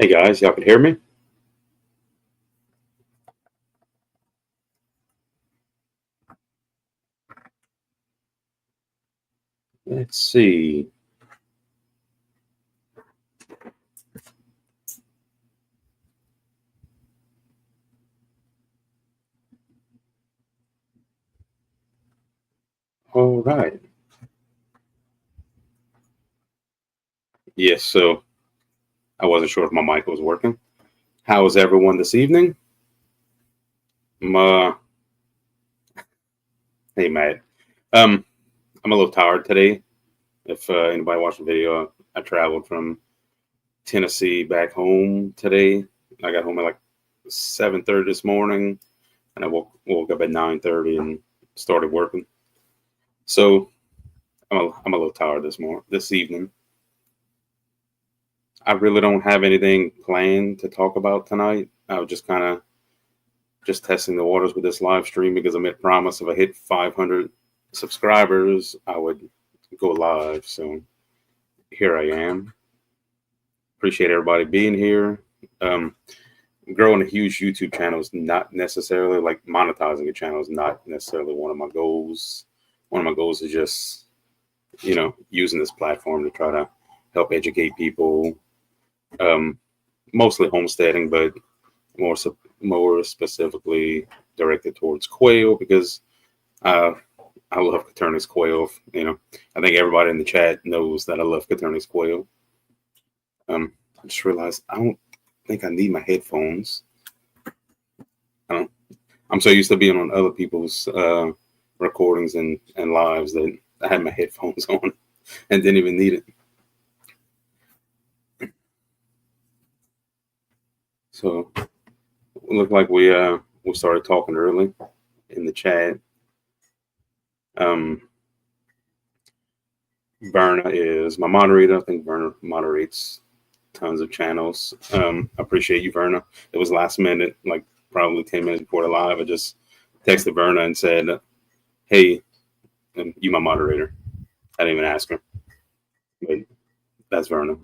Hey guys, y'all can hear me? Let's see. All right. Yes, so I wasn't sure if my mic was working. How is everyone this evening? Uh, hey Matt. Um, I'm a little tired today. If anybody watched the video, I traveled from Tennessee back home today. I got home at like 7:30 this morning, and I woke up at 9:30 and started working. So I'm a little tired this evening. I really don't have anything planned to talk about tonight. I was just testing the waters with this live stream because I made a promise if I hit 500 subscribers, I would go live. So here I am. Appreciate everybody being here. Um, Growing a huge YouTube channel is not necessarily like monetizing a channel is not necessarily one of my goals. One of my goals is just, using this platform to try to help educate people, mostly homesteading, but more more specifically directed towards quail because uh, I love Coterny's quail. I think everybody in the chat knows that I love Coterny's quail. I just realized I don't think I need my headphones. I'm so used to being on other people's recordings and lives that I had my headphones on and didn't even need it. So it looked like we started talking early in the chat. Verna is my moderator. I think Verna moderates tons of channels. I appreciate you, Verna. It was last minute, like probably 10 minutes before the live. I just texted Verna and said, hey, you my moderator. I didn't even ask her. But that's Verna.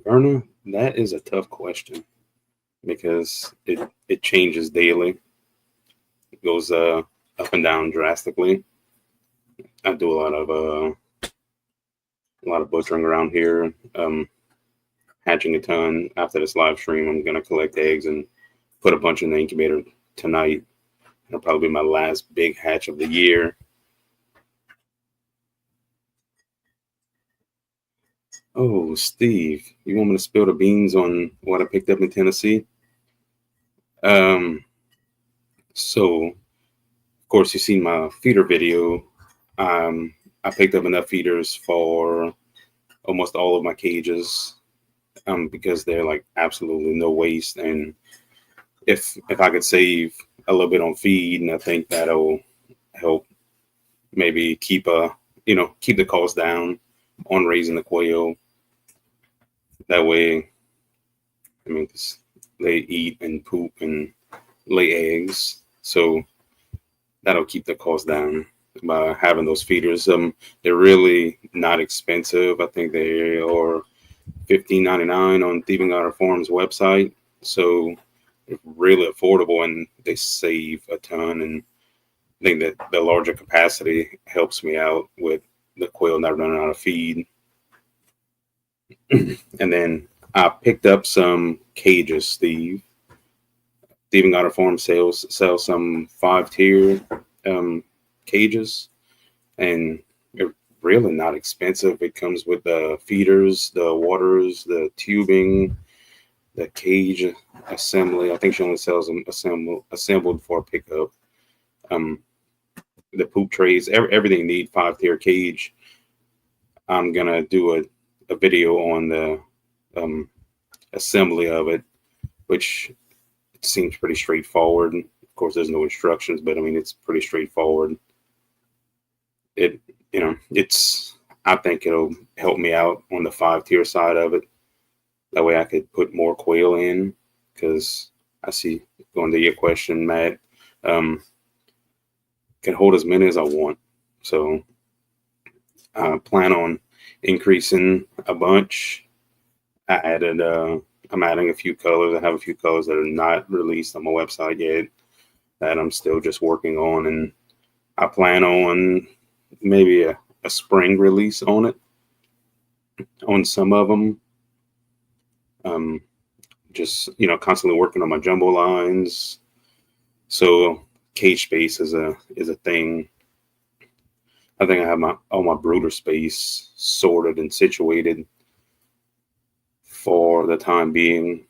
Verna, that is a tough question because it changes daily. It goes up and down drastically. I do a lot of butchering around here. Hatching a ton. After this live stream, I'm gonna collect eggs and put a bunch in the incubator tonight. It'll probably be my last big hatch of the year. Oh, Steve, you want me to spill the beans on what I picked up in Tennessee? Um, so of course you've seen my feeder video. I picked up enough feeders for almost all of my cages, because they're like absolutely no waste. And if I could save a little bit on feed, and I think that'll help maybe keep the cost down on raising the quail. That way, I mean, 'cause they eat and poop and lay eggs, so that'll keep the cost down by having those feeders. They're really not expensive. I think they are $15.99 on Thieving Otter Farms website, so they're really affordable and they save a ton. And I think that the larger capacity helps me out with the quail not running out of feed. And then I picked up some cages, Steve. Thieving Otter Farm sells some 5-tier cages, and they're really not expensive. It comes with the feeders, the waters, the tubing, the cage assembly. I think she only sells them assembled for pickup. The poop trays, everything you need 5-tier cage. I'm gonna do a video on the assembly of it, which seems pretty straightforward. Of course, there's no instructions, but I mean, it's pretty straightforward. It's I think it'll help me out on the 5-tier side of it. That way I could put more quail in, because I see, going to your question, Matt, can hold as many as I want. So I plan on increasing a bunch. I'm adding a few colors. I have a few colors that are not released on my website yet that I'm still just working on, and I plan on maybe a spring release on it, on some of them. Just, constantly working on my jumbo lines. So cage space is a thing. I think I have all my brooder space sorted and situated for the time being.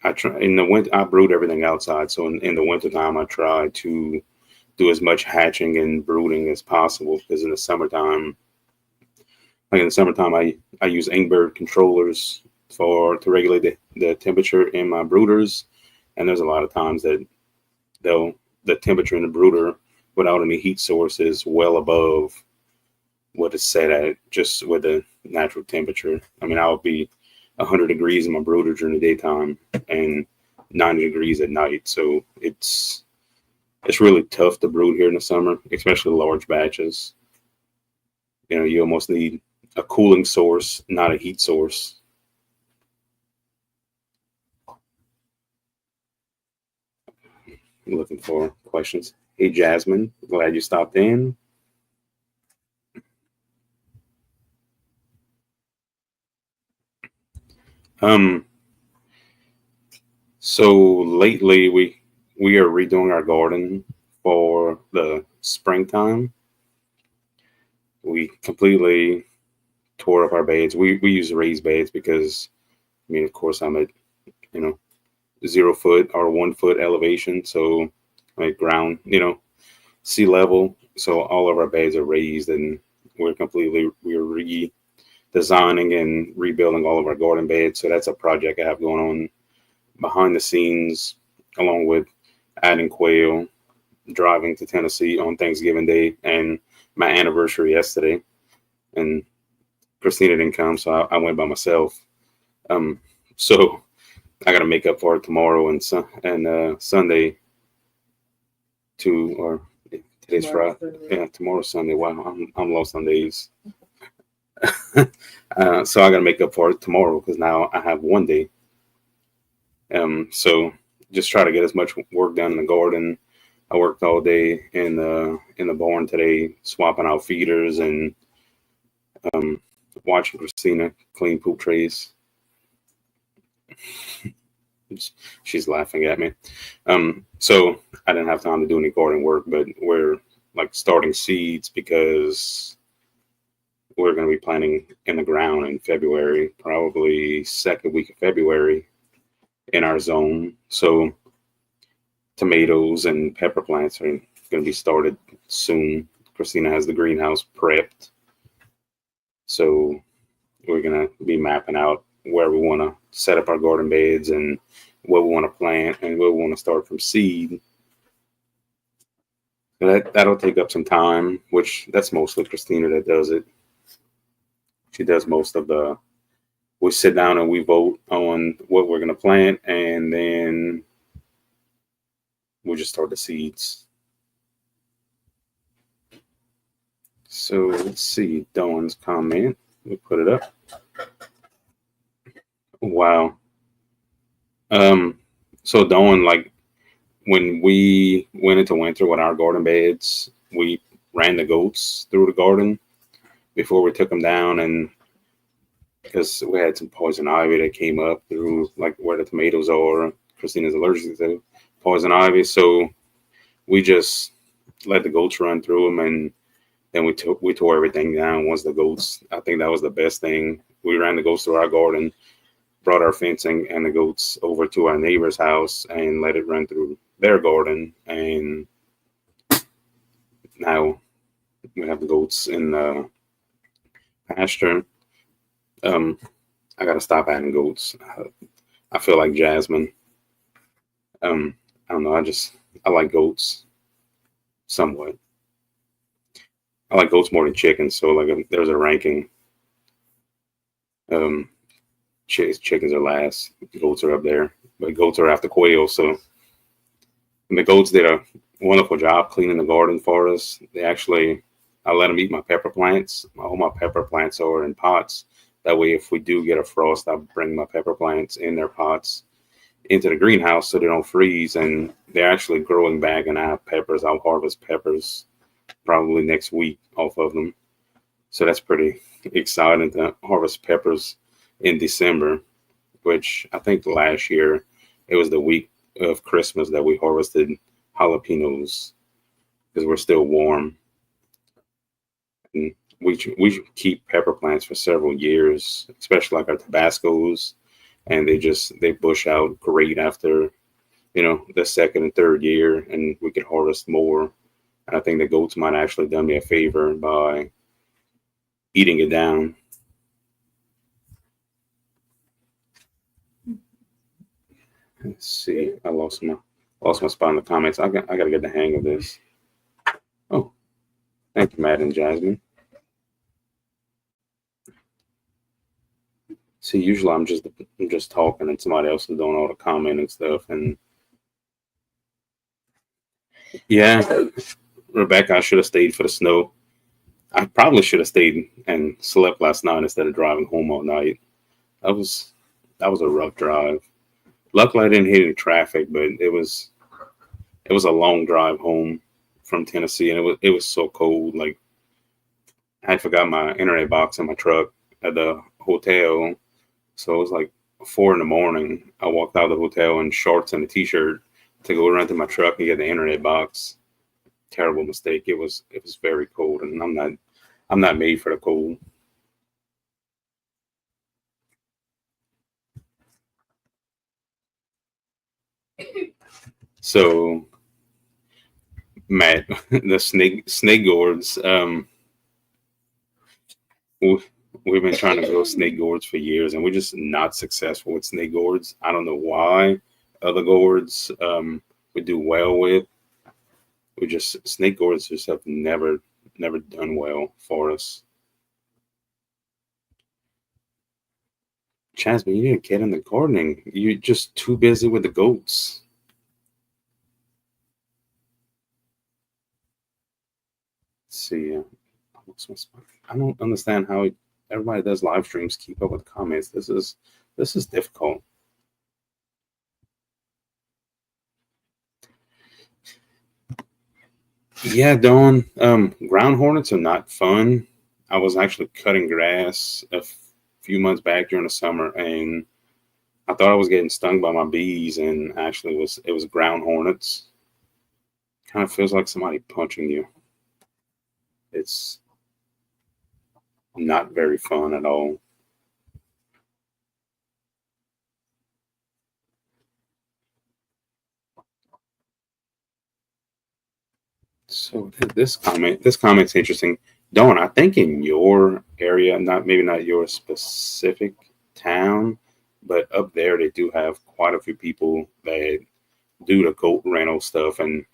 I try in the winter, I brood everything outside. So in the wintertime, I try to do as much hatching and brooding as possible, because in the summertime, I use Ingbird controllers to regulate the temperature in my brooders. And there's a lot of times that the temperature in the brooder without any heat source is well above what is set at just with the natural temperature. I mean, I'll be 100 degrees in my brooder during the daytime and 90 degrees at night. So it's really tough to brood here in the summer, especially large batches. You almost need a cooling source, not a heat source. I'm looking for questions. Hey, Jasmine, glad you stopped in. So lately we are redoing our garden for the springtime. We completely tore up our beds. We use raised beds because, of course, I'm at 0 foot or 1 foot elevation, so like ground, sea level. So all of our beds are raised, and we're redesigning and rebuilding all of our garden beds. So that's a project I have going on behind the scenes, along with adding quail, driving to Tennessee on Thanksgiving Day and my anniversary yesterday. And Christina didn't come, so I went by myself. So I got to make up for it tomorrow and Sunday or today's Friday. Yeah, tomorrow's Sunday. Wow, I'm lost on days. So I got to make up for it tomorrow because now I have one day. So just try to get as much work done in the garden. I worked all day in the barn today, swapping out feeders and watching Christina clean poop trays. She's laughing at me. So I didn't have time to do any garden work, but we're like starting seeds because we're going to be planting in the ground in February, probably second week of February in our zone. So tomatoes and pepper plants are going to be started soon. Christina has the greenhouse prepped. So we're going to be mapping out where we want to set up our garden beds and what we want to plant and what we want to start from seed. That'll take up some time, which that's mostly Christina that does it. She does most of we sit down and we vote on what we're going to plant, and then we just start the seeds. So let's see Dawn's comment. We put it up. Wow. So Dawn, like when we went into winter with our garden beds, we ran the goats through the garden before we took them down, and because we had some poison ivy that came up through like where the tomatoes are. Christina's allergic to poison ivy, so we just let the goats run through them, and then we tore everything down once the goats. I think that was the best thing. We ran the goats through our garden, brought our fencing and the goats over to our neighbor's house and let it run through their garden, and now we have the goats in the pasture. I gotta stop adding goats. I feel like Jasmine. I don't know. I like goats somewhat. I like goats more than chickens. So like there's a ranking. Chickens are last. Goats are up there, but goats are after quail. So and the goats did a wonderful job cleaning the garden for us. They actually I let them eat my pepper plants. All my pepper plants are in pots. That way, if we do get a frost, I'll bring my pepper plants in their pots into the greenhouse so they don't freeze, and they're actually growing back. And I have peppers. I'll harvest peppers probably next week off of them. So that's pretty exciting to harvest peppers in December, which I think last year it was the week of Christmas that we harvested jalapenos because we're still warm. And we keep pepper plants for several years, especially like our Tabascos, and they bush out great after the second and third year, and we could harvest more. And I think the goats might actually done me a favor by eating it down. Let's see. I lost my spot in the comments. I gotta get the hang of this. Oh, thank you, Matt and Jasmine. See, usually I'm just talking and somebody else is doing all the commenting stuff. And yeah, Rebecca, I should have stayed for the snow. I probably should have stayed and slept last night instead of driving home all night. That was a rough drive. Luckily, I didn't hit any traffic, but it was a long drive home from Tennessee, and it was so cold. Like I had forgot my internet box in my truck at the hotel, so it was like 4 in the morning. I walked out of the hotel in shorts and a t-shirt to go run to my truck and get the internet box. Terrible mistake. It was very cold, and I'm not made for the cold. So Matt, the snake gourds. We've been trying to grow snake gourds for years, and we're just not successful with snake gourds. I don't know why. Other gourds we do well with. We just snake gourds just have never done well for us. Jasmine, you didn't get in the gardening. You're just too busy with the goats. Let's see. I don't understand how everybody does live streams keep up with comments. This is difficult. Yeah, Dawn. Ground hornets are not fun. I was actually cutting grass a few months back during the summer, and I thought I was getting stung by my bees, and actually it was ground hornets. Kind of feels like somebody punching you. It's not very fun at all. So this comment's interesting. Dawn, I think in your area, maybe not your specific town, but up there they do have quite a few people that do the goat rental stuff. And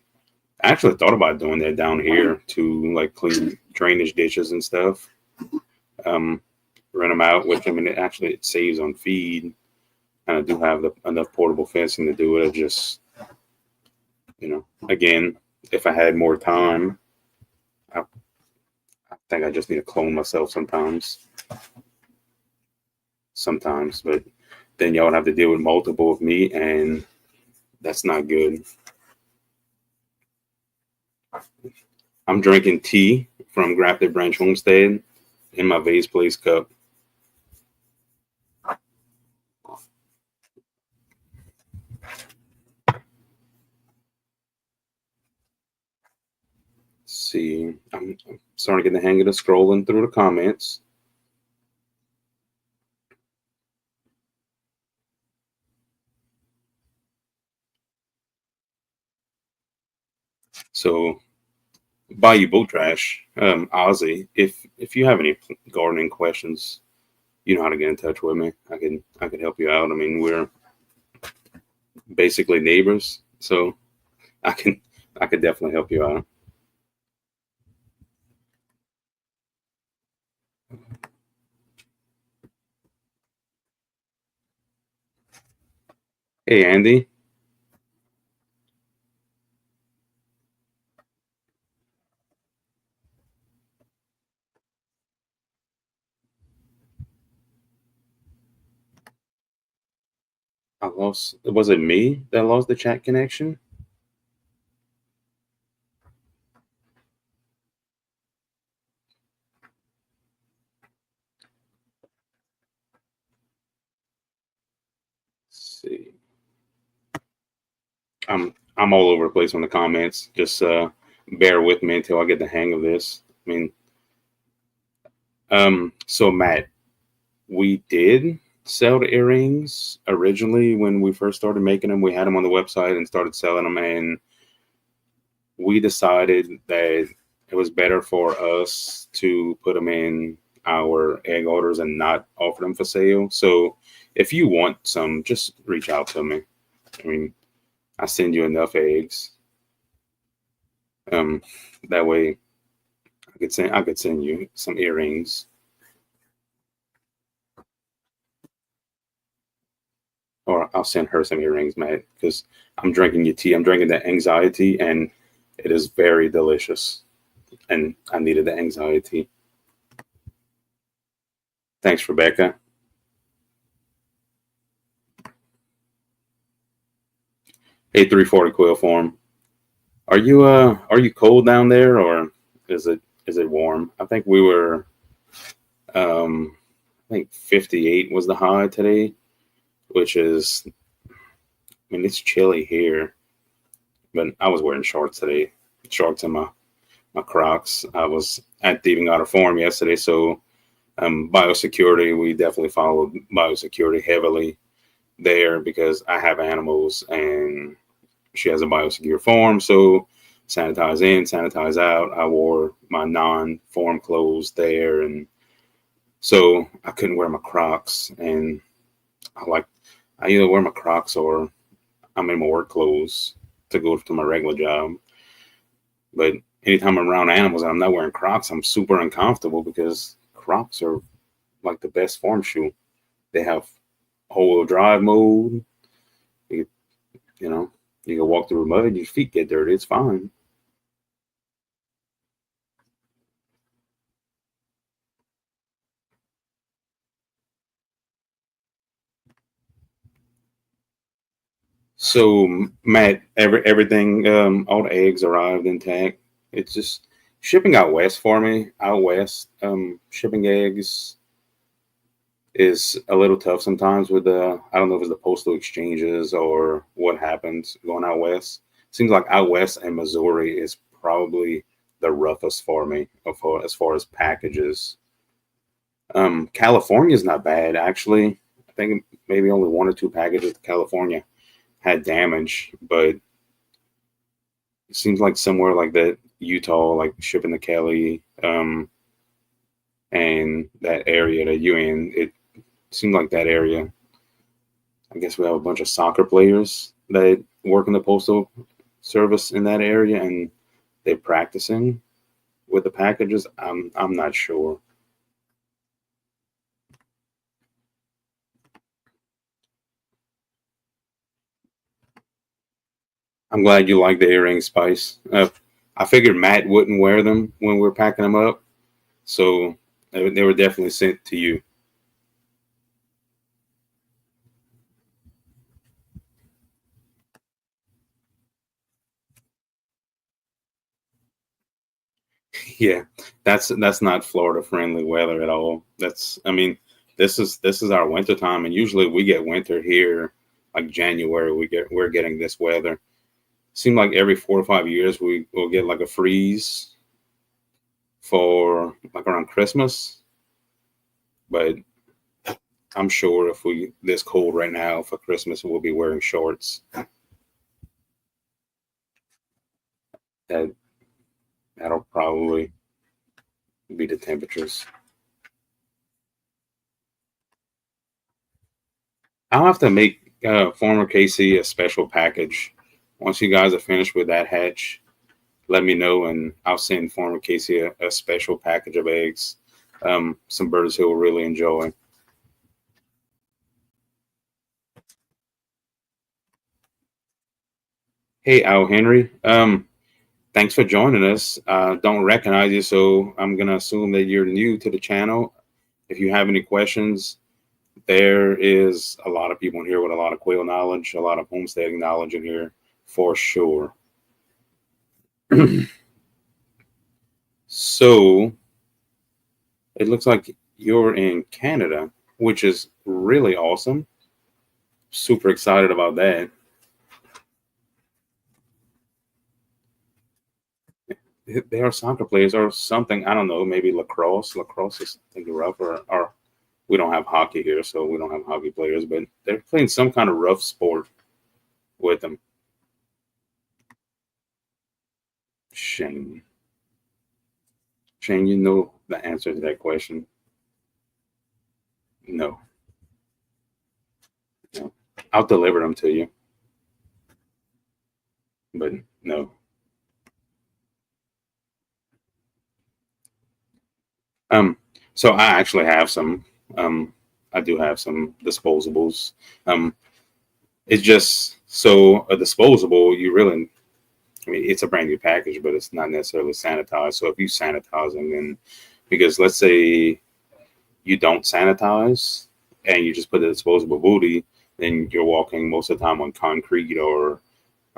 I actually thought about doing that down here to like clean drainage ditches and stuff. Um, Rent them out, which I mean, it saves on feed, and I do have enough portable fencing to do it. I just, again, if I had more time, I, I think I just need to clone myself sometimes, but then y'all would have to deal with multiple of me, and that's not good. I'm drinking tea from Grafted Branch Homestead in my vase place cup. See, I'm starting to get the hang of the scrolling through the comments. So, Bayou Boat Trash, Ozzy, if you have any gardening questions, you know how to get in touch with me. I can help you out. I mean, we're basically neighbors, so I could definitely help you out. Hey, Andy. I lost. Was it me that lost the chat connection? Let's see. I'm all over the place on the comments. Just bear with me until I get the hang of this. I mean, so Matt, we did sell the earrings originally when we first started making them. We had them on the website and started selling them, and we decided that it was better for us to put them in our egg orders and not offer them for sale. So if you want some, just reach out to me. I mean, I send you enough eggs. Um, that way I could send you some earrings. Or I'll send her some earrings, Matt, because I'm drinking your tea. I'm drinking the anxiety, and it is very delicious. And I needed the anxiety. Thanks, Rebecca. Hey, 340 Quail Farm. Are you cold down there, or is it warm? I think we were I think 58 was the high today, which is, I mean, it's chilly here, but I was wearing shorts today, shorts and my Crocs. I was at Thieving Otter Farm yesterday, so biosecurity, we definitely followed biosecurity heavily there because I have animals and she has a biosecure farm, so sanitize in, sanitize out. I wore my non-form clothes there, and so I couldn't wear my Crocs. And I either wear my Crocs or I'm in my work clothes to go to my regular job. But anytime I'm around animals and I'm not wearing Crocs, I'm super uncomfortable because Crocs are like the best farm shoe. They have whole drive mode. You, you know, you can walk through mud, your feet get dirty, it's fine. So Matt, everything, all the eggs arrived intact. It's just shipping out west for me. Out west, shipping eggs is a little tough sometimes with the, I don't know if it's the postal exchanges or what happens going out west. Seems like out west and Missouri is probably the roughest for me as far as packages. California is not bad actually. I think maybe only one or two packages to California had damage, but it seems like somewhere like that, Utah, like shipping to Cali, and that area that you in, it seemed like that area. I guess we have a bunch of soccer players that work in the postal service in that area, and they're practicing with the packages. I'm not sure. I'm glad you like the earring Spice. I figured Matt wouldn't wear them when we are packing them up, so they were definitely sent to you. Yeah, that's not Florida friendly weather at all. That's, I mean, this is our winter time, and usually we get winter here like January. We're getting this weather. Seem like every 4 or 5 years we will get like a freeze for like around Christmas, but I'm sure if we this cold right now for Christmas, we'll be wearing shorts. That that'll probably be the temperatures. I'll have to make former KC a special package. Once you guys are finished with that hatch, let me know, and I'll send former Casey a special package of eggs. Some birds he'll really enjoy. Hey, Al Henry. Thanks for joining us. Don't recognize you, so I'm gonna assume that you're new to the channel. If you have any questions, There is a lot of people in here with a lot of quail knowledge, a lot of homesteading knowledge in here for sure. So it looks like you're in Canada, which is really awesome. Super excited about that. They are soccer players or something. I don't know, maybe lacrosse. Lacrosse is thinking rough, or we don't have hockey here, so we don't have hockey players, but they're playing some kind of rough sport with them. Shane. Shane, you know the answer to that question. No. No. I'll deliver them to you, but no. Um, so I actually have some. I do have some disposables. Um, it's just so a disposable. You really, I mean, it's a brand new package, but it's not necessarily sanitized. So if you sanitize them, then because let's say you don't sanitize and you just put the disposable booty, then you're walking most of the time on concrete or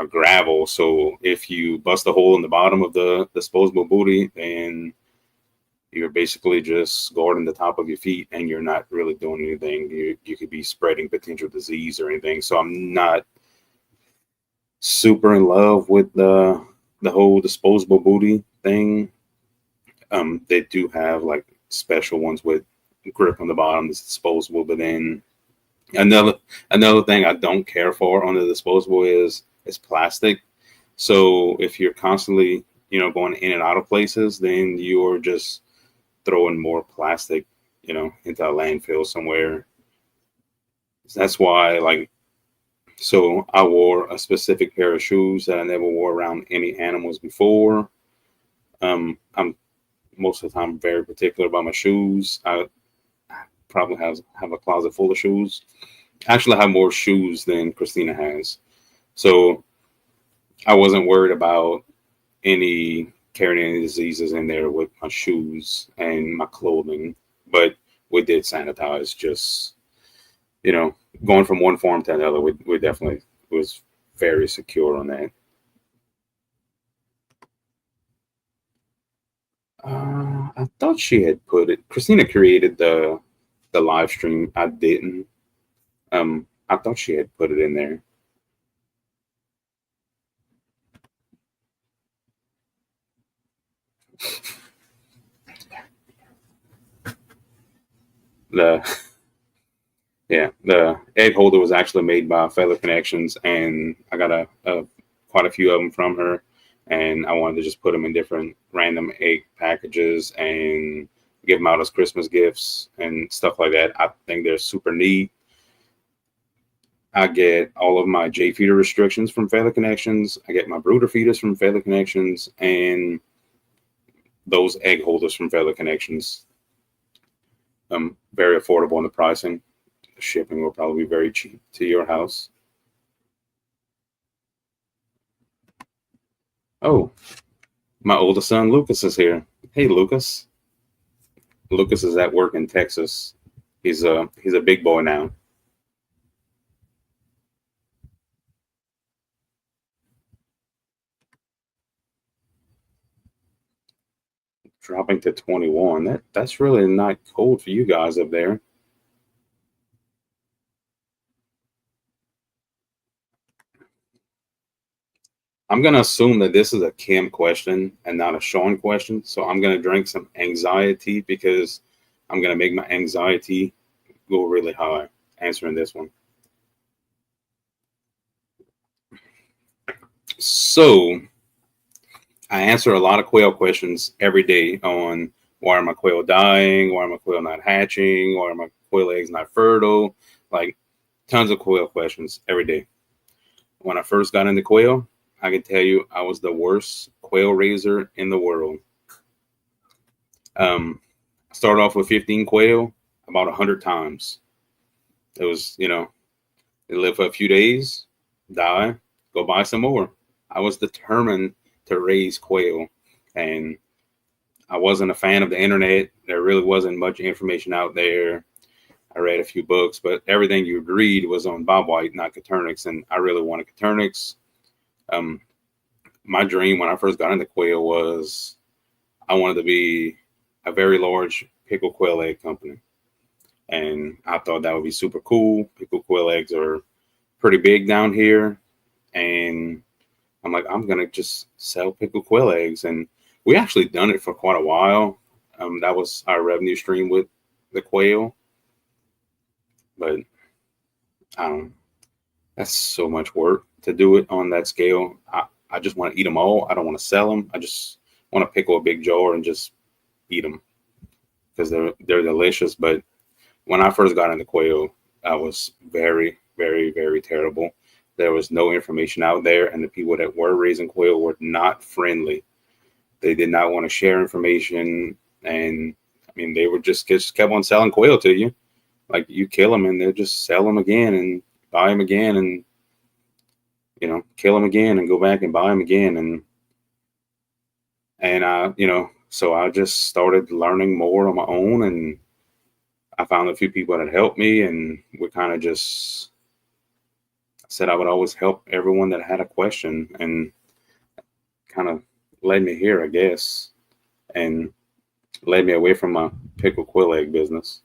gravel. So if you bust a hole in the bottom of the disposable booty, then you're basically just guarding the top of your feet and you're not really doing anything. You could be spreading potential disease or anything. So I'm not super in love with the whole disposable booty thing. They do have like special ones with grip on the bottom that's disposable, but then another another thing I don't care for on the disposable is plastic. So if you're constantly, going in and out of places, then you're just throwing more plastic, into a landfill somewhere. That's why, like, so I wore a specific pair of shoes that I never wore around any animals before. I'm most of the time very particular about my shoes. I probably have a closet full of shoes. Actually, I have more shoes than Christina has. So I wasn't worried about any carrying any diseases in there with my shoes and my clothing, but we did sanitize. Just you know, going from one farm to another, we definitely was very secure on that. I thought she had put it. Christina created the live stream. I didn't. I thought she had put it in there. The the egg holder was actually made by Feather Connections, and I got a quite a few of them from her, and I wanted to just put them in different random egg packages and give them out as Christmas gifts and stuff like that. I think they're super neat. I get all of my J feeder restrictions from Feather Connections. I get my brooder feeders from Feather Connections, and those egg holders from Feather Connections. Very affordable in the pricing. Shipping will probably be very cheap to your house. Oh, my oldest son Lucas is here. Hey, Lucas. Lucas is at work in Texas. He's a big boy now. Dropping to 21. That's really not cold for you guys up there. I'm gonna assume that this is a Kim question and not a Sean question. So I'm gonna drink some anxiety because I'm gonna make my anxiety go really high answering this one. So I answer a lot of quail questions every day on why are my quail dying? Why are my quail not hatching? Why are my quail eggs not fertile? Like tons of quail questions every day. When I first got into quail, I can tell you I was the worst quail raiser in the world. I started off with 15 quail about 100 times. It was, they live for a few days, die, go buy some more. I was determined to raise quail, and I wasn't a fan of the internet. There really wasn't much information out there. I read a few books, but everything you read was on bobwhite, not Coturnix, and I really wanted Coturnix. Um, my dream when I first got into quail was I wanted to be a very large pickled quail egg company. And I thought that would be super cool. Pickled quail eggs are pretty big down here. And I'm like, I'm going to just sell pickled quail eggs. And we actually done it for quite a while. That was our revenue stream with the quail. But that's so much work to do it on that scale. I just want to eat them all. I don't want to sell them. I just want to pickle a big jar and just eat them because they're delicious. But when I first got into quail, I was very, very, very terrible. There was no information out there, and the people that were raising quail were not friendly. They did not want to share information, and I mean, they were just kept on selling quail to you. Like you kill them, and they'll just sell them again and buy them again, and kill them again and go back and buy them again, and so I just started learning more on my own, and I found a few people that helped me, and we kind of just said I would always help everyone that had a question, and kind of led me here, I guess, and led me away from my pickled quail egg business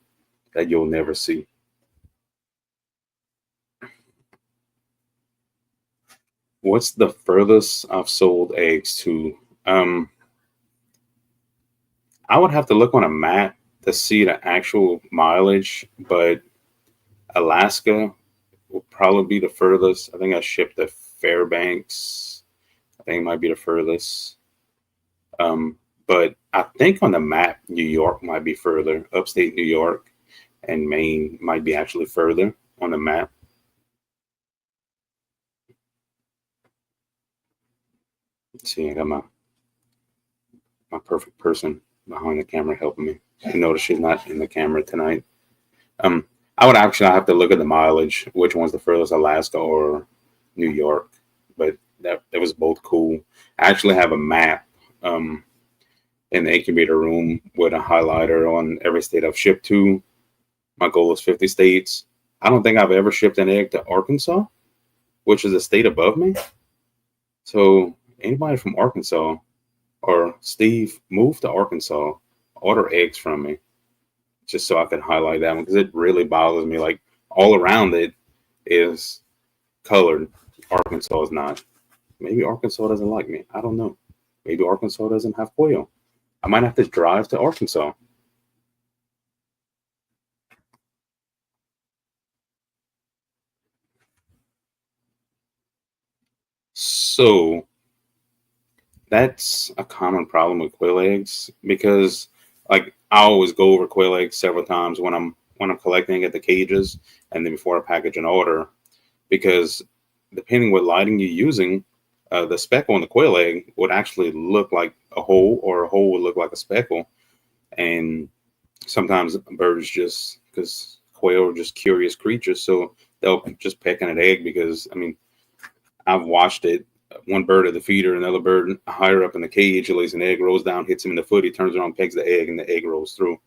that you'll never see. What's the furthest I've sold eggs to? I would have to look on a map to see the actual mileage, but Alaska will probably be the furthest. I think I shipped to Fairbanks. I think it might be the furthest. But I think on the map, New York might be further. Upstate New York and Maine might be actually further on the map. Let's see, I got my perfect person behind the camera helping me. You notice she's not in the camera tonight. I would actually have to look at the mileage, which one's the furthest, Alaska or New York. But that was both cool. I actually have a map in the incubator room with a highlighter on every state I've shipped to. My goal is 50 states. I don't think I've ever shipped an egg to Arkansas, which is a state above me. So anybody from Arkansas or Steve, move to Arkansas, order eggs from me, just so I can highlight that one, because it really bothers me. Like all around it is colored. Arkansas is not. Maybe Arkansas doesn't like me. I don't know. Maybe Arkansas doesn't have quail. I might have to drive to Arkansas. So that's a common problem with quail eggs, because like I always go over quail eggs several times when I'm collecting at the cages and then before I package an order, because depending what lighting you're using, the speckle on the quail egg would actually look like a hole, or a hole would look like a speckle. And sometimes birds, just because quail are just curious creatures, so they'll just peck at an egg, because I mean, I've watched it. One bird at the feeder, another bird higher up in the cage lays an egg, rolls down, hits him in the foot. He turns around, pegs the egg, and the egg rolls through.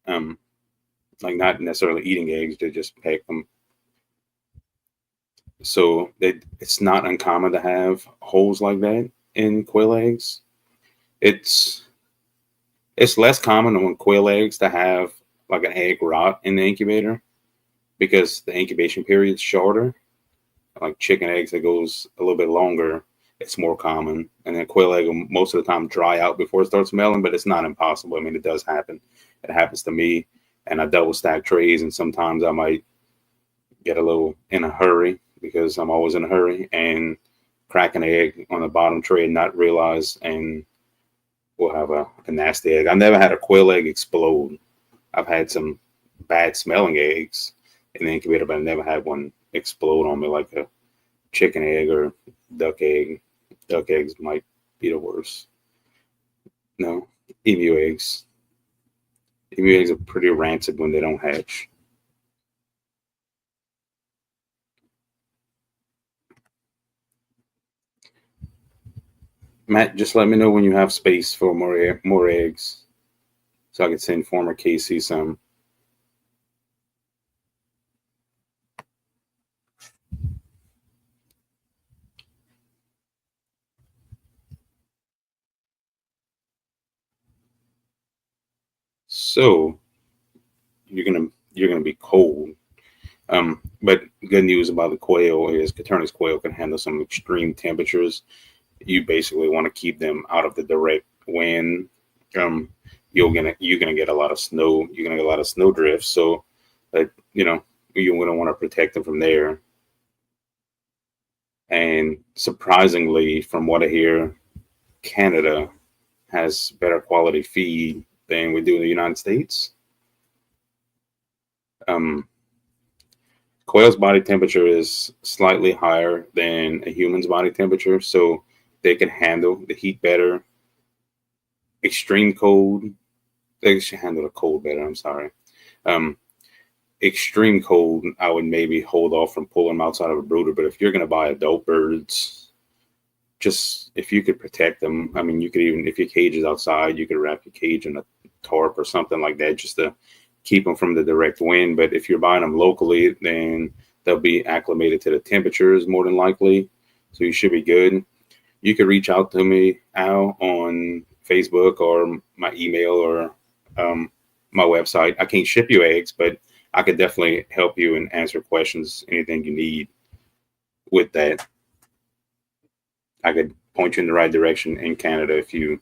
Like not necessarily eating eggs, they just peck them. So it's not uncommon to have holes like that in quail eggs. It's less common on quail eggs to have like an egg rot in the incubator, because the incubation period is shorter. Like chicken eggs, it goes a little bit longer. It's more common. And then quail egg will most of the time dry out before it starts melting, but it's not impossible. I mean, it does happen. It happens to me. And I double stack trays, and sometimes I might get a little in a hurry, because I'm always in a hurry, and crack an egg on the bottom tray and not realize, and we'll have a nasty egg. I've never had a quail egg explode. I've had some bad smelling eggs in the incubator, but I never had one explode on me like a chicken egg or duck egg. Duck eggs might be the worst. No, emu eggs. Emu eggs are pretty rancid when they don't hatch. Matt, just let me know when you have space for more eggs, so I can send former Casey some. So you're gonna be cold. But good news about the quail is Caternus quail can handle some extreme temperatures. You basically want to keep them out of the direct wind. Um, you're gonna get a lot of snow. You're gonna get a lot of snow drifts. So, you know, you're gonna want to protect them from there. And surprisingly, from what I hear, Canada has better quality feed than we do in the United States. Um, Quail's body temperature is slightly higher than a human's body temperature, so they can handle the heat better. Extreme cold, they should handle the cold better. I'm sorry. Um, Extreme cold, I would maybe hold off from pulling them outside of a brooder. But if you're going to buy adult birds, just if you could protect them, I mean, you could even, if your cage is outside, you could wrap your cage in a tarp or something like that just to keep them from the direct wind. But if you're buying them locally, then they'll be acclimated to the temperatures more than likely. So you should be good. You could reach out to me, Al, on Facebook or my email or my website. I can't ship you eggs, but I could definitely help you and answer questions, anything you need with that. I could point you in the right direction in Canada if you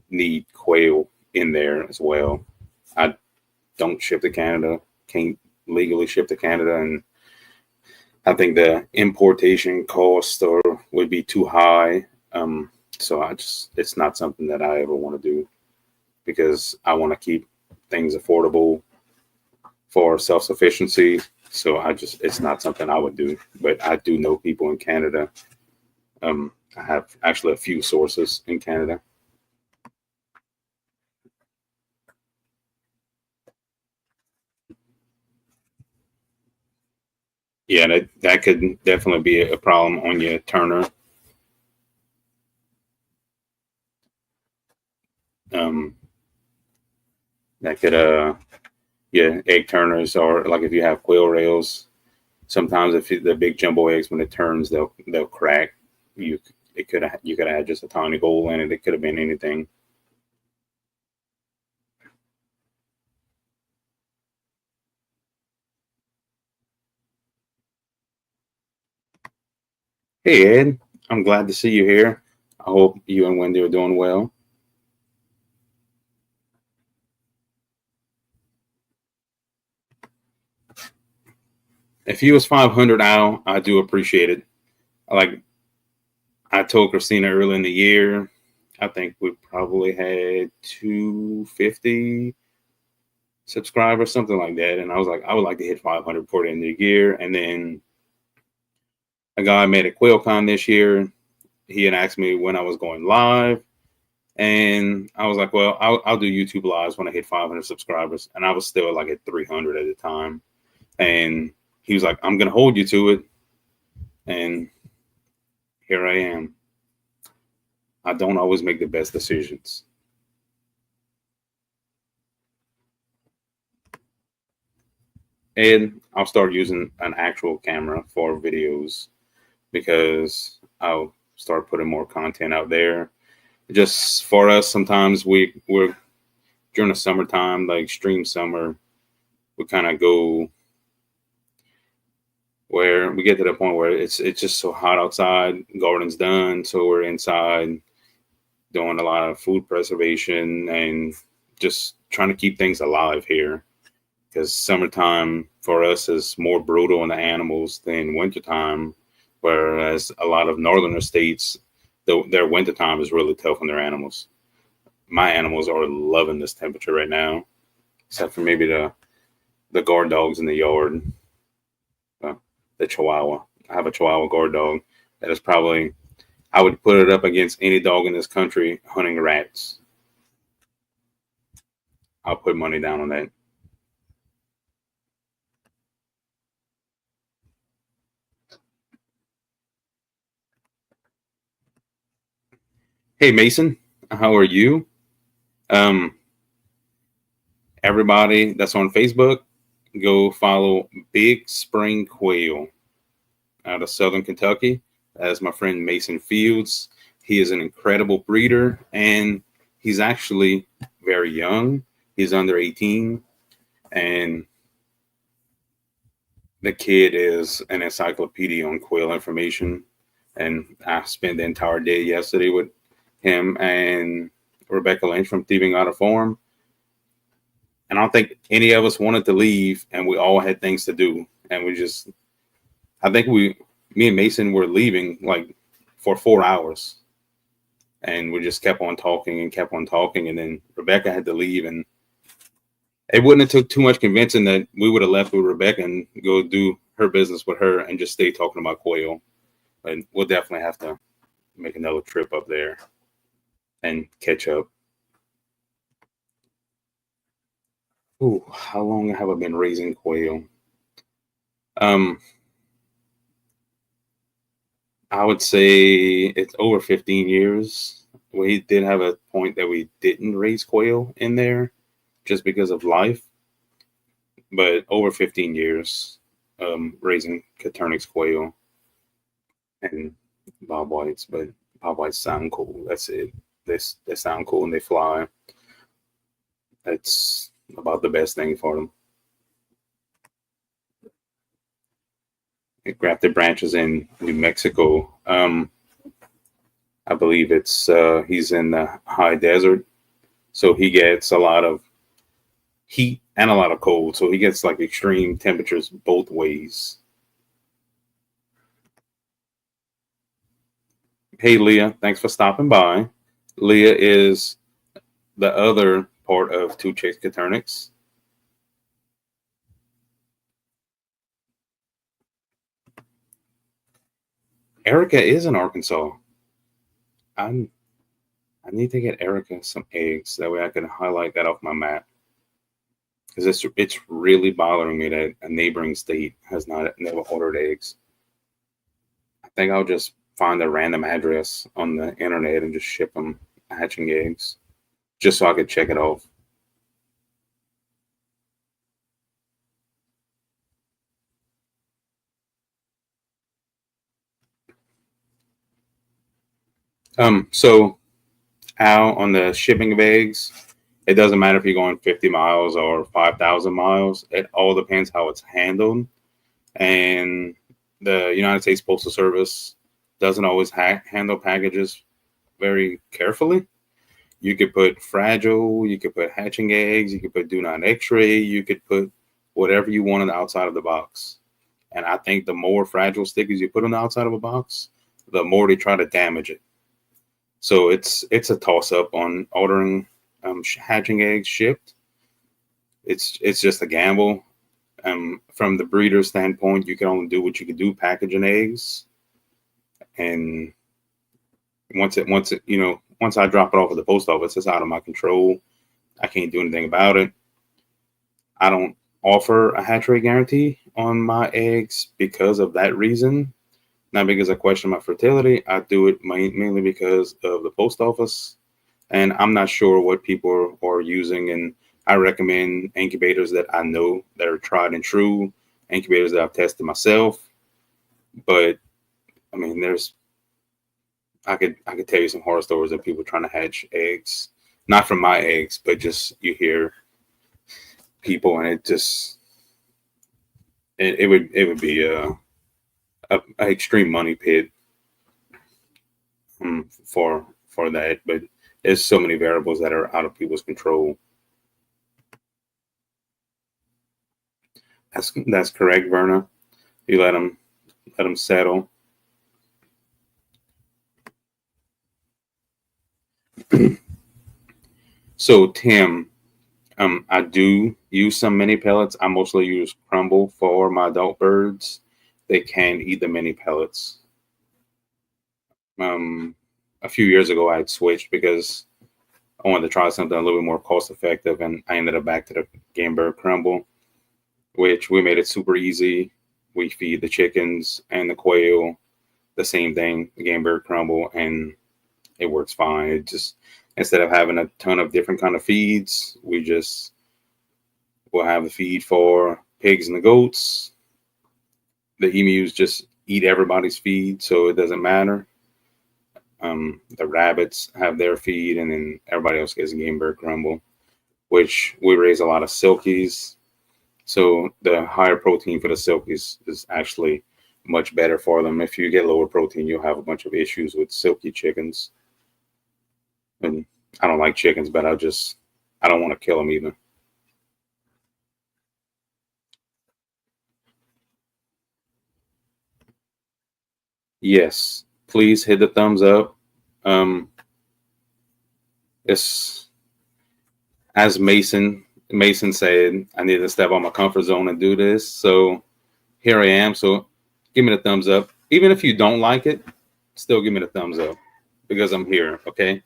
need quail in there as well. I don't ship to Canada, can't legally ship to Canada, and I think the importation cost would be too high. So it's not something that I ever want to do because I want to keep things affordable for self-sufficiency. So it's not something I would do, but I do know people in Canada. I have actually a few sources in Canada. Yeah, that could definitely be a problem on your Turner. Um, that could yeah, egg turners, or like if you have quail rails, sometimes if the big jumbo eggs, when it turns, they'll crack. You could have had just a tiny hole in it. It could have been anything. Hey Ed, I'm glad to see you here. I hope you and Wendy are doing well. If you was 500 out, I do appreciate it. Like I told Christina early in the year, I think we probably had 250 subscribers, something like that. And I was like, I would like to hit 500 before the end of the year. And then a guy made a QuailCon this year. He had asked me when I was going live. And I was like, well, I'll do YouTube lives when I hit 500 subscribers. And I was still like at 300 at the time. And he was like, I'm going to hold you to it. And here I am. I don't always make the best decisions. And I'll start using an actual camera for videos because I'll start putting more content out there. Just for us, sometimes we're during the summertime, like extreme summer, we kind of go where we get to the point where it's just so hot outside. Garden's done, so we're inside doing a lot of food preservation and just trying to keep things alive here. Because summertime for us is more brutal on the animals than wintertime, whereas a lot of northern states, their wintertime is really tough on their animals. My animals are loving this temperature right now, except for maybe the guard dogs in the yard. The Chihuahua. I have a Chihuahua guard dog that is probably, I would put it up against any dog in this country hunting rats. I'll put money down on that. Hey Mason, how are you? Um, Everybody that's on Facebook, go follow Big Spring Quail out of Southern Kentucky. That's my friend Mason Fields. He is an incredible breeder and he's actually very young. He's under 18, and the kid is an encyclopedia on quail information. And I spent the entire day yesterday with him and Rebecca Lynch from Thieving Out of Form. And I don't think any of us wanted to leave, and we all had things to do. And I think me and Mason were leaving like for 4 hours. And we just kept on talking and kept on talking. And then Rebecca had to leave, and it wouldn't have took too much convincing that we would have left with Rebecca and go do her business with her and just stay talking about quail. But we'll definitely have to make another trip up there and catch up. Ooh, how long have I been raising quail? I would say it's over 15 years. We did have a point that we didn't raise quail in there just because of life, but over 15 years raising Caternix quail and bob whites. But bob whites sound cool. That's it. They sound cool and they fly. That's about the best thing for them. It grafted branches in New Mexico. I believe he's in the high desert, so he gets a lot of heat and a lot of cold. So he gets like extreme temperatures both ways. Hey, Leah, thanks for stopping by. Leah is the other part of Two Chicks Caternix. Erica is in Arkansas. I need to get Erica some eggs. That way I can highlight that off my map. Because it's really bothering me that a neighboring state has never ordered eggs. I think I'll just find a random address on the internet and just ship them hatching eggs, just so I could check it off. So Al, on the shipping of eggs, it doesn't matter if you're going 50 miles or 5,000 miles. It all depends how it's handled. And the United States Postal Service doesn't always handle packages very carefully. You could put fragile, you could put hatching eggs, you could put do not x-ray, you could put whatever you want on the outside of the box. And I think the more fragile stickers you put on the outside of a box, the more they try to damage it. So it's a toss up on ordering hatching eggs shipped. It's just a gamble. From the breeder standpoint, you can only do what you can do packaging eggs. And once I drop it off at the post office, it's out of my control. I can't do anything about it. I don't offer a hatch rate guarantee on my eggs because of that reason. Not because I question my fertility. I do it mainly because of the post office. And I'm not sure what people are using. And I recommend incubators that I know that are tried and true, incubators that I've tested myself. But I mean, I could tell you some horror stories of people trying to hatch eggs, not from my eggs, but just you hear people, and it would be a extreme money pit for that. But there's so many variables that are out of people's control. That's correct, Verna. You let them settle. So Tim, I do use some mini pellets. I mostly use crumble for my adult birds. They can eat the mini pellets. A few years ago, I had switched because I wanted to try something a little bit more cost effective, and I ended up back to the game bird crumble, which we made it super easy. We feed the chickens and the quail the same thing, the game bird crumble, and it works fine. It just, instead of having a ton of different kind of feeds, we'll have a feed for pigs and the goats. The emus just eat everybody's feed, so it doesn't matter. The rabbits have their feed, and then everybody else gets game bird crumble. which we raise a lot of silkies. So the higher protein for the silkies is actually much better for them. If you get lower protein, you'll have a bunch of issues with silky chickens. And I don't like chickens, but I don't want to kill them either. Yes, please hit the thumbs up. Um, it's as Mason said, I need to step out my comfort zone and do this. So here I am. So give me the thumbs up. Even if you don't like it, still give me the thumbs up because I'm here. Okay.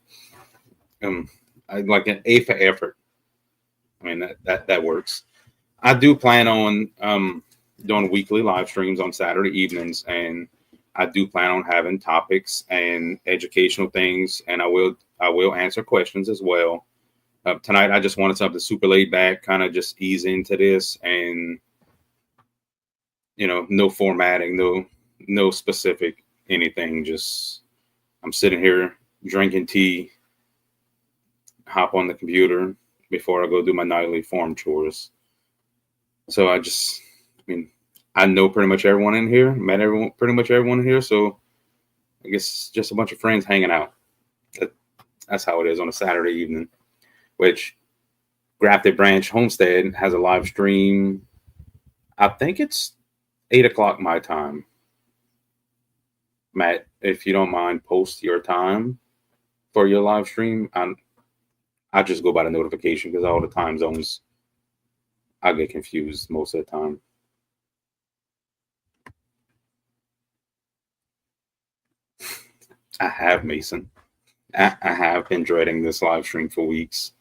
I like an A for effort. I mean that works. I do plan on doing weekly live streams on Saturday evenings, and I do plan on having topics and educational things, and I will answer questions as well. Tonight, I just wanted something super laid back, kind of just ease into this, and no formatting, no specific anything. Just I'm sitting here drinking tea, hop on the computer before I go do my nightly farm chores. So I mean, I know pretty much everyone in here, met everyone, pretty much everyone in here. So I guess just a bunch of friends hanging out. That's how it is on a Saturday evening, which Grafted Branch Homestead has a live stream. I think it's 8 o'clock my time. Matt, if you don't mind, post your time for your live stream. I just go by the notification because all the time zones, I get confused most of the time. I have, Mason. I have been dreading this live stream for weeks.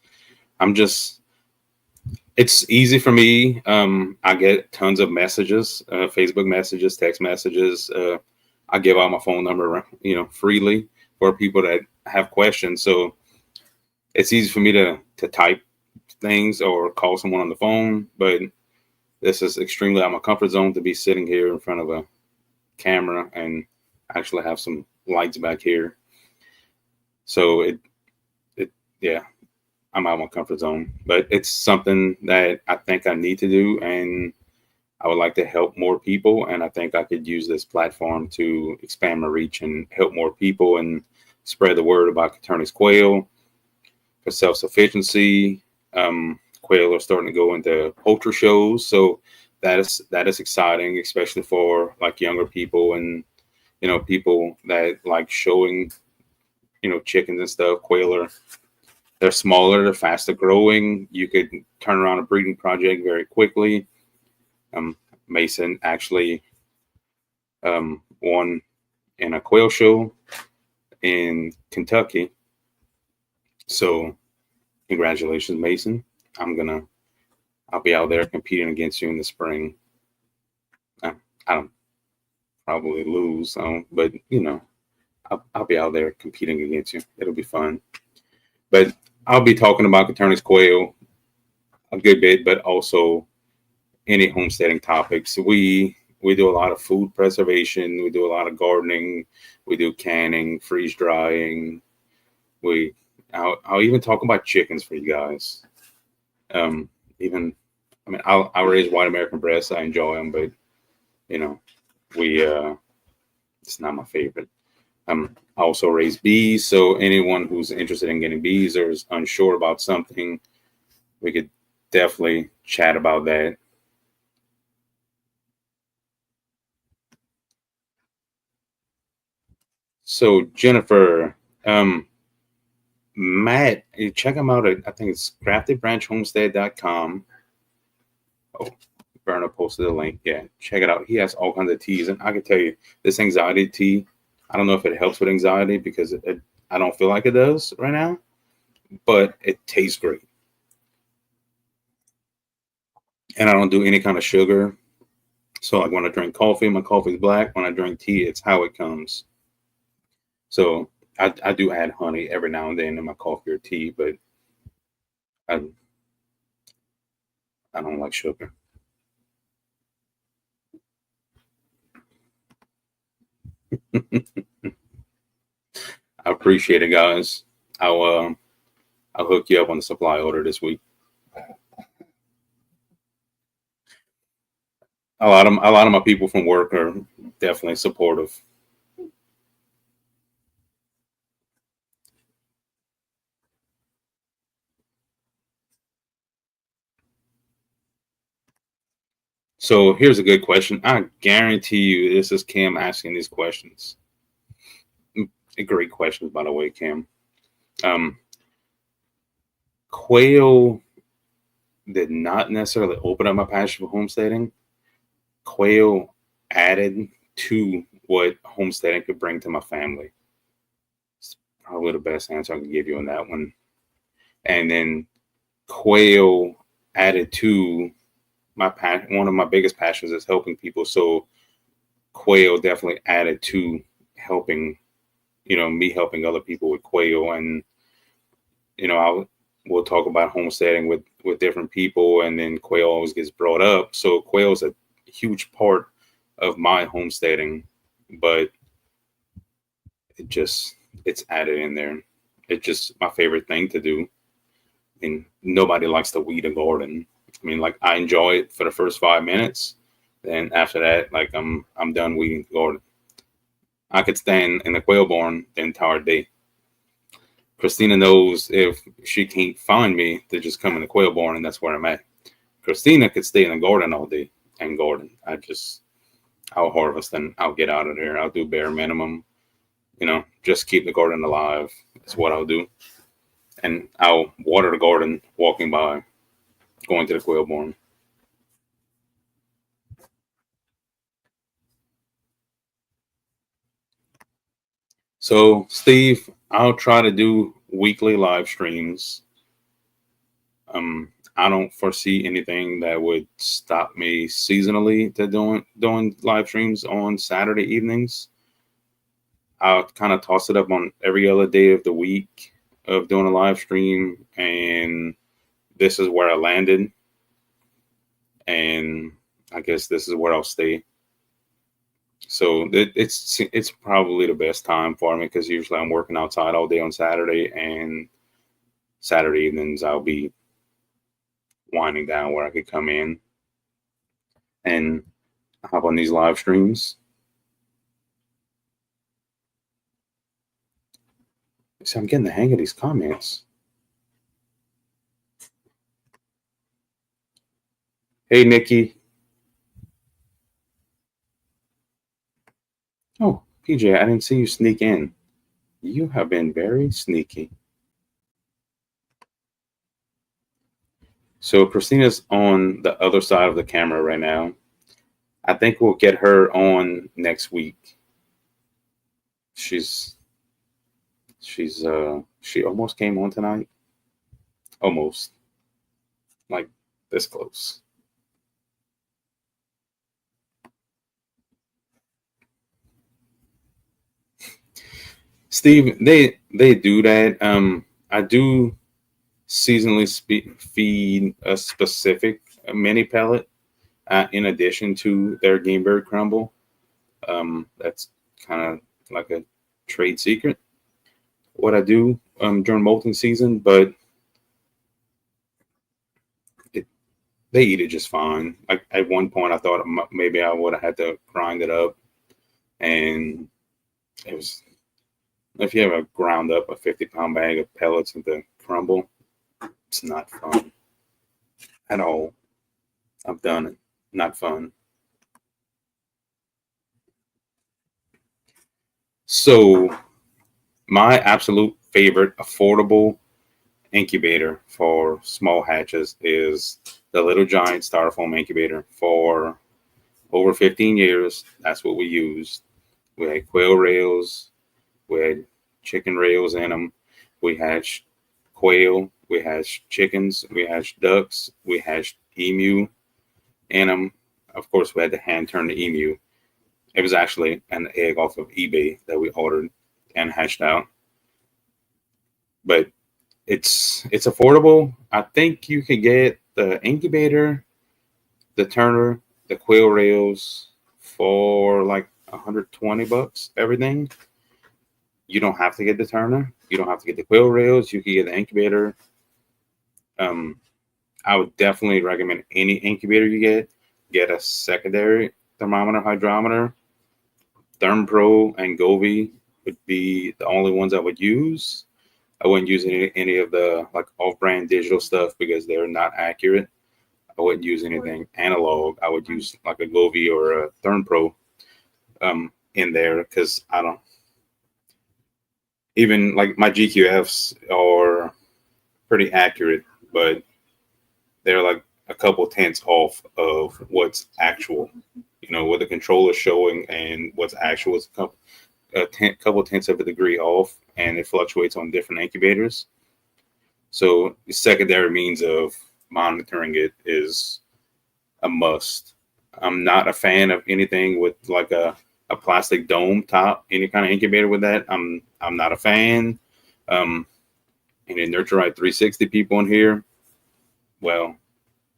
It's easy for me. I get tons of messages, Facebook messages, text messages. I give out my phone number, freely for people that have questions. So it's easy for me to type things or call someone on the phone. But this is extremely out of my comfort zone to be sitting here in front of a camera and actually have some lights back here. So yeah, I'm out of my comfort zone, but it's something that I think I need to do, and I would like to help more people. And I think I could use this platform to expand my reach and help more people and spread the word about Caternix quail for self-sufficiency. Quail are starting to go into poultry shows, so that is exciting, especially for like younger people and people that like showing chickens and stuff. Quail they're smaller, they're faster growing. You could turn around a breeding project very quickly. Mason actually won in a quail show in Kentucky. So congratulations, Mason. I'll be out there competing against you in the spring. I don't probably lose, but I'll be out there competing against you. It'll be fun. But I'll be talking about Caternix quail a good bit, but also any homesteading topics. We do a lot of food preservation. We do a lot of gardening. We do canning, freeze drying. I'll even talk about chickens for you guys. I'll raise white American breasts. I enjoy them, but it's not my favorite. I also raise bees. So anyone who's interested in getting bees or is unsure about something, we could definitely chat about that. So Jennifer, Matt, you check him out at, I think it's craftedbranchhomestead.com. Oh, Berna posted a link. Yeah, check it out. He has all kinds of teas, and I can tell you this anxiety tea. I don't know if it helps with anxiety because I don't feel like it does right now, but it tastes great. And I don't do any kind of sugar. So like when I drink coffee, my coffee's black. When I drink tea, it's how it comes. So I do add honey every now and then in my coffee or tea, but I don't like sugar. I appreciate it, guys. I'll hook you up on the supply order this week. a lot of my people from work are definitely supportive. So here's a good question. I guarantee you this is Cam asking these questions. A great question, by the way, Cam. Um, quail did not necessarily open up my passion for homesteading. Quail added to what homesteading could bring to my family. It's probably the best answer I can give you on that one. And then quail added to my passion. One of my biggest passions is helping people. So quail definitely added to helping, me helping other people with quail. And we'll talk about homesteading with different people, and then quail always gets brought up. So quail is a huge part of my homesteading, but it just it's added in there. It's just my favorite thing to do. I mean, nobody likes to weed a garden. I mean, like I enjoy it for the first 5 minutes. Then after that, like I'm done weeding the garden. I could stand in the quail barn the entire day. Christina knows if she can't find me to just come in the quail barn, and that's where I'm at. Christina could stay in the garden all day and garden. I'll harvest and I'll get out of there. I'll do bare minimum, just keep the garden alive. That's what I'll do. And I'll water the garden walking by, going to the quail barn. So, Steve, I'll try to do weekly live streams. I don't foresee anything that would stop me seasonally to doing live streams on Saturday evenings. I'll kind of toss it up on every other day of the week of doing a live stream, and this is where I landed, and I guess this is where I'll stay. So it's probably the best time for me because usually I'm working outside all day on Saturday, and Saturday evenings I'll be winding down where I could come in and hop on these live streams. So I'm getting the hang of these comments. Hey, Nikki. Oh, PJ, I didn't see you sneak in. You have been very sneaky. So Christina's on the other side of the camera right now. I think we'll get her on next week. She almost came on tonight. Almost. Like this close. Steve, they do that. I do seasonally feed a specific mini pellet in addition to their game bird crumble. That's kind of like a trade secret. What I do during molting season, but it, they eat it just fine. Like at one point, I thought maybe I would have had to grind it up, and it was if you ever ground up a 50-pound bag of pellets into crumble, it's not fun at all. I've done it. Not fun. So my absolute favorite affordable incubator for small hatches is the Little Giant Styrofoam incubator. For over 15 years, that's what we used. We had quail rails, we had chicken rails in them, we hatched quail, we hatched chickens, we hatched ducks, we hatched emu in them. Of course, we had to hand turn the emu. It was actually an egg off of eBay that we ordered and hatched out. But it's affordable. I think you could get the incubator, the turner, the quail rails for like $120 everything. You don't have to get the turner. You don't have to get the quail rails. You can get the incubator. Um, I would definitely recommend any incubator you get. get a secondary thermometer, hydrometer. ThermPro and Govee would be the only ones I would use. I wouldn't use any of the like off-brand digital stuff because they're not accurate. I wouldn't use anything analog. I would use like a Govee or a ThermPro in there because I don't even like my GQFs are pretty accurate, but they're like a couple tenths off of what's actual. You know, what the controller's showing and what's actual is a couple tenths of a degree off, and it fluctuates on different incubators. So the secondary means of monitoring it is a must. I'm not a fan of anything with like a plastic dome top, any kind of incubator with that. I'm not a fan. Any Nurturite 360 people in here, well,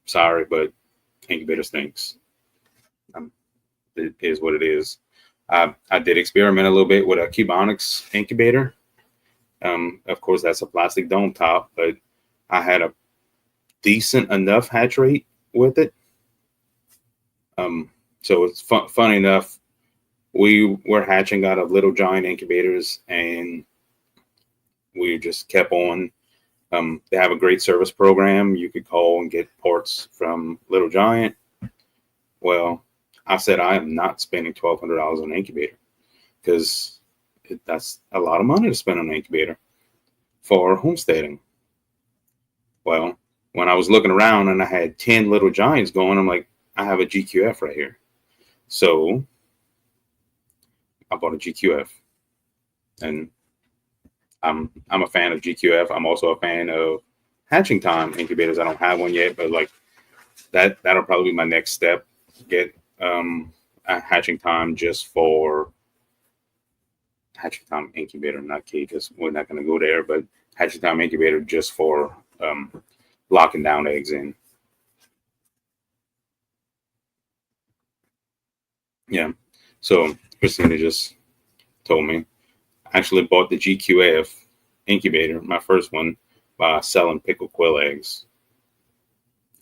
sorry, but incubator stinks. It is what it is. I did experiment a little bit with a Cubonics incubator. Of course, that's a plastic dome top, but I had a decent enough hatch rate with it. So it's funny enough, we were hatching out of Little Giant incubators, and we just kept on. They have a great service program. You could call and get parts from Little Giant. Well, I said I am not spending $1,200 on an incubator because that's a lot of money to spend on an incubator for homesteading. Well, when I was looking around and I had 10 Little Giants going, I'm like, I have a GQF right here. So I bought a GQF, and I'm a fan of GQF. I'm also a fan of Hatching Time incubators. I don't have one yet, but like that'll probably be my next step. Get a Hatching Time just for Hatching Time incubator, not key because we're not going to go there, but Hatching Time incubator just for locking down eggs in. Yeah. So Christina just told me. I actually bought the GQF incubator, my first one, by selling pickled quail eggs.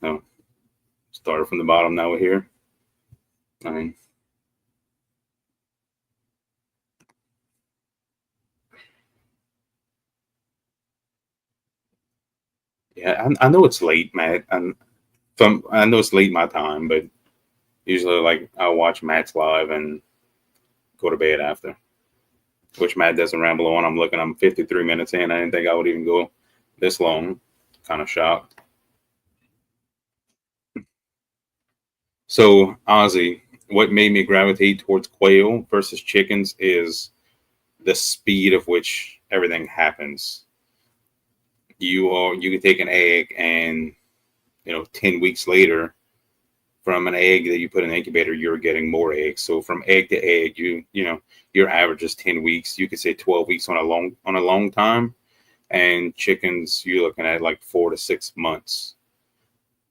So started from the bottom, now we're here. I mean, yeah, I know it's late, Matt. I know it's late my time, but usually like I'll watch Matt's live and go to bed after. Which Matt doesn't ramble on. I'm 53 minutes in. I didn't think I would even go this long. Kind of shocked. So, Ozzy, what made me gravitate towards quail versus chickens is the speed of which everything happens. You can take an egg and 10 weeks later, from an egg that you put in an incubator, you're getting more eggs. So from egg to egg, your average is 10 weeks. You could say 12 weeks on a long time. And chickens, you're looking at like 4 to 6 months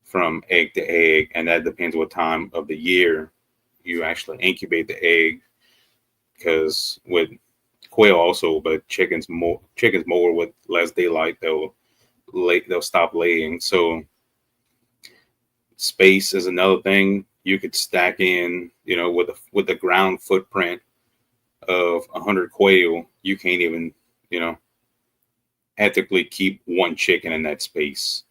from egg to egg. And that depends what time of the year you actually incubate the egg. Because with quail also, but chickens more with less daylight, they'll stop laying. So space is another thing. You could stack in, with the ground footprint of 100 quail, you can't even, ethically keep one chicken in that space.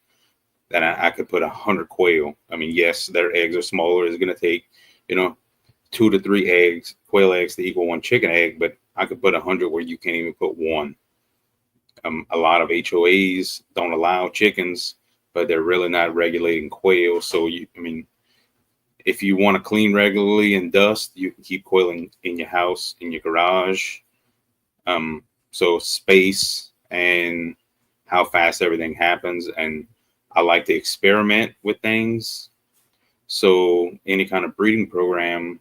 Then I could put 100 quail. I mean, yes, their eggs are smaller. It's going to take, 2 to 3 quail eggs to equal one chicken egg, but I could put 100 where you can't even put one. A lot of HOAs don't allow chickens, but they're really not regulating quail. So if you want to clean regularly and dust, you can keep quail in your house, in your garage. So space and how fast everything happens. And I like to experiment with things. So any kind of breeding program,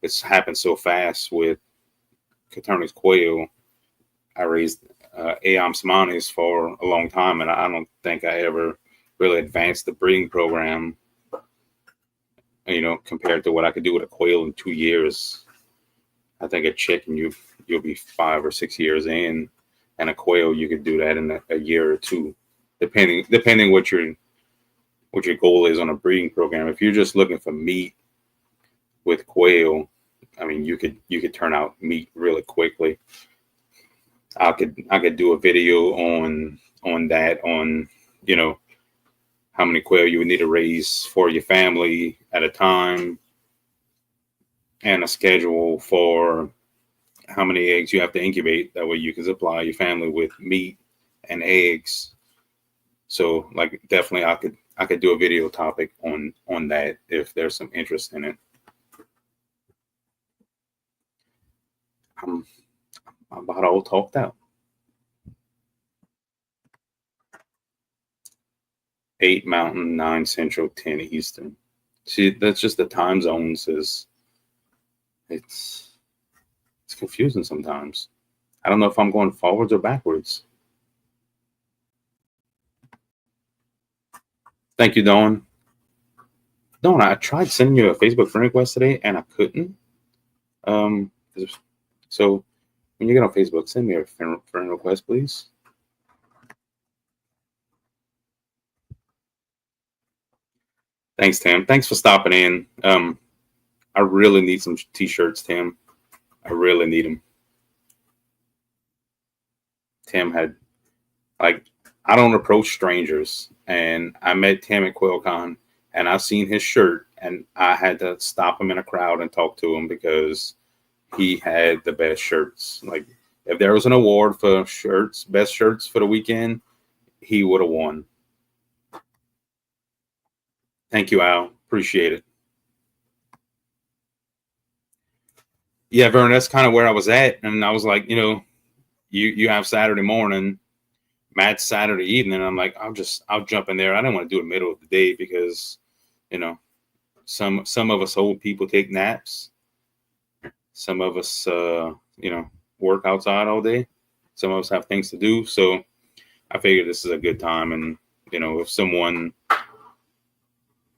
it's happened so fast with Caternix quail. I raised Aamsmanis for a long time, and I don't think I ever really advanced the breeding program, compared to what I could do with a quail in 2 years. I think a chicken, you'll be 5 or 6 years in, and a quail, you could do that in a year or two, depending what you're what your goal is on a breeding program. If you're just looking for meat with quail, I mean, you could turn out meat really quickly. I could do a video on that, on, you know, how many quail you would need to raise for your family at a time, and a schedule for how many eggs you have to incubate. That way you can supply your family with meat and eggs. So like, definitely I could do a video topic on that if there's some interest in it. I'm about all talked out. 8 Mountain, 9 Central, 10 Eastern. See, that's just the time zones. It's confusing sometimes. I don't know if I'm going forwards or backwards. Thank you, Dawn. Dawn, I tried sending you a Facebook friend request today and I couldn't. So when you get on Facebook, send me a friend request, please. Thanks, Tim. Thanks for stopping in. I really need some t-shirts, Tim. I really need them. Tim had, like, I don't approach strangers, and I met Tim at QuailCon, and I seen his shirt, and I had to stop him in a crowd and talk to him because he had the best shirts. Like, if there was an award for shirts, best shirts for the weekend, he would have won. Thank you, Al. Appreciate it. Yeah, Vern, that's kind of where I was at. And I was like, you know, you have Saturday morning, Matt's Saturday evening. I'm like, I'll jump in there. I don't want to do it middle of the day because, you know, some of us old people take naps. Some of us, you know, work outside all day. Some of us have things to do. So I figured this is a good time. And, you know, if someone,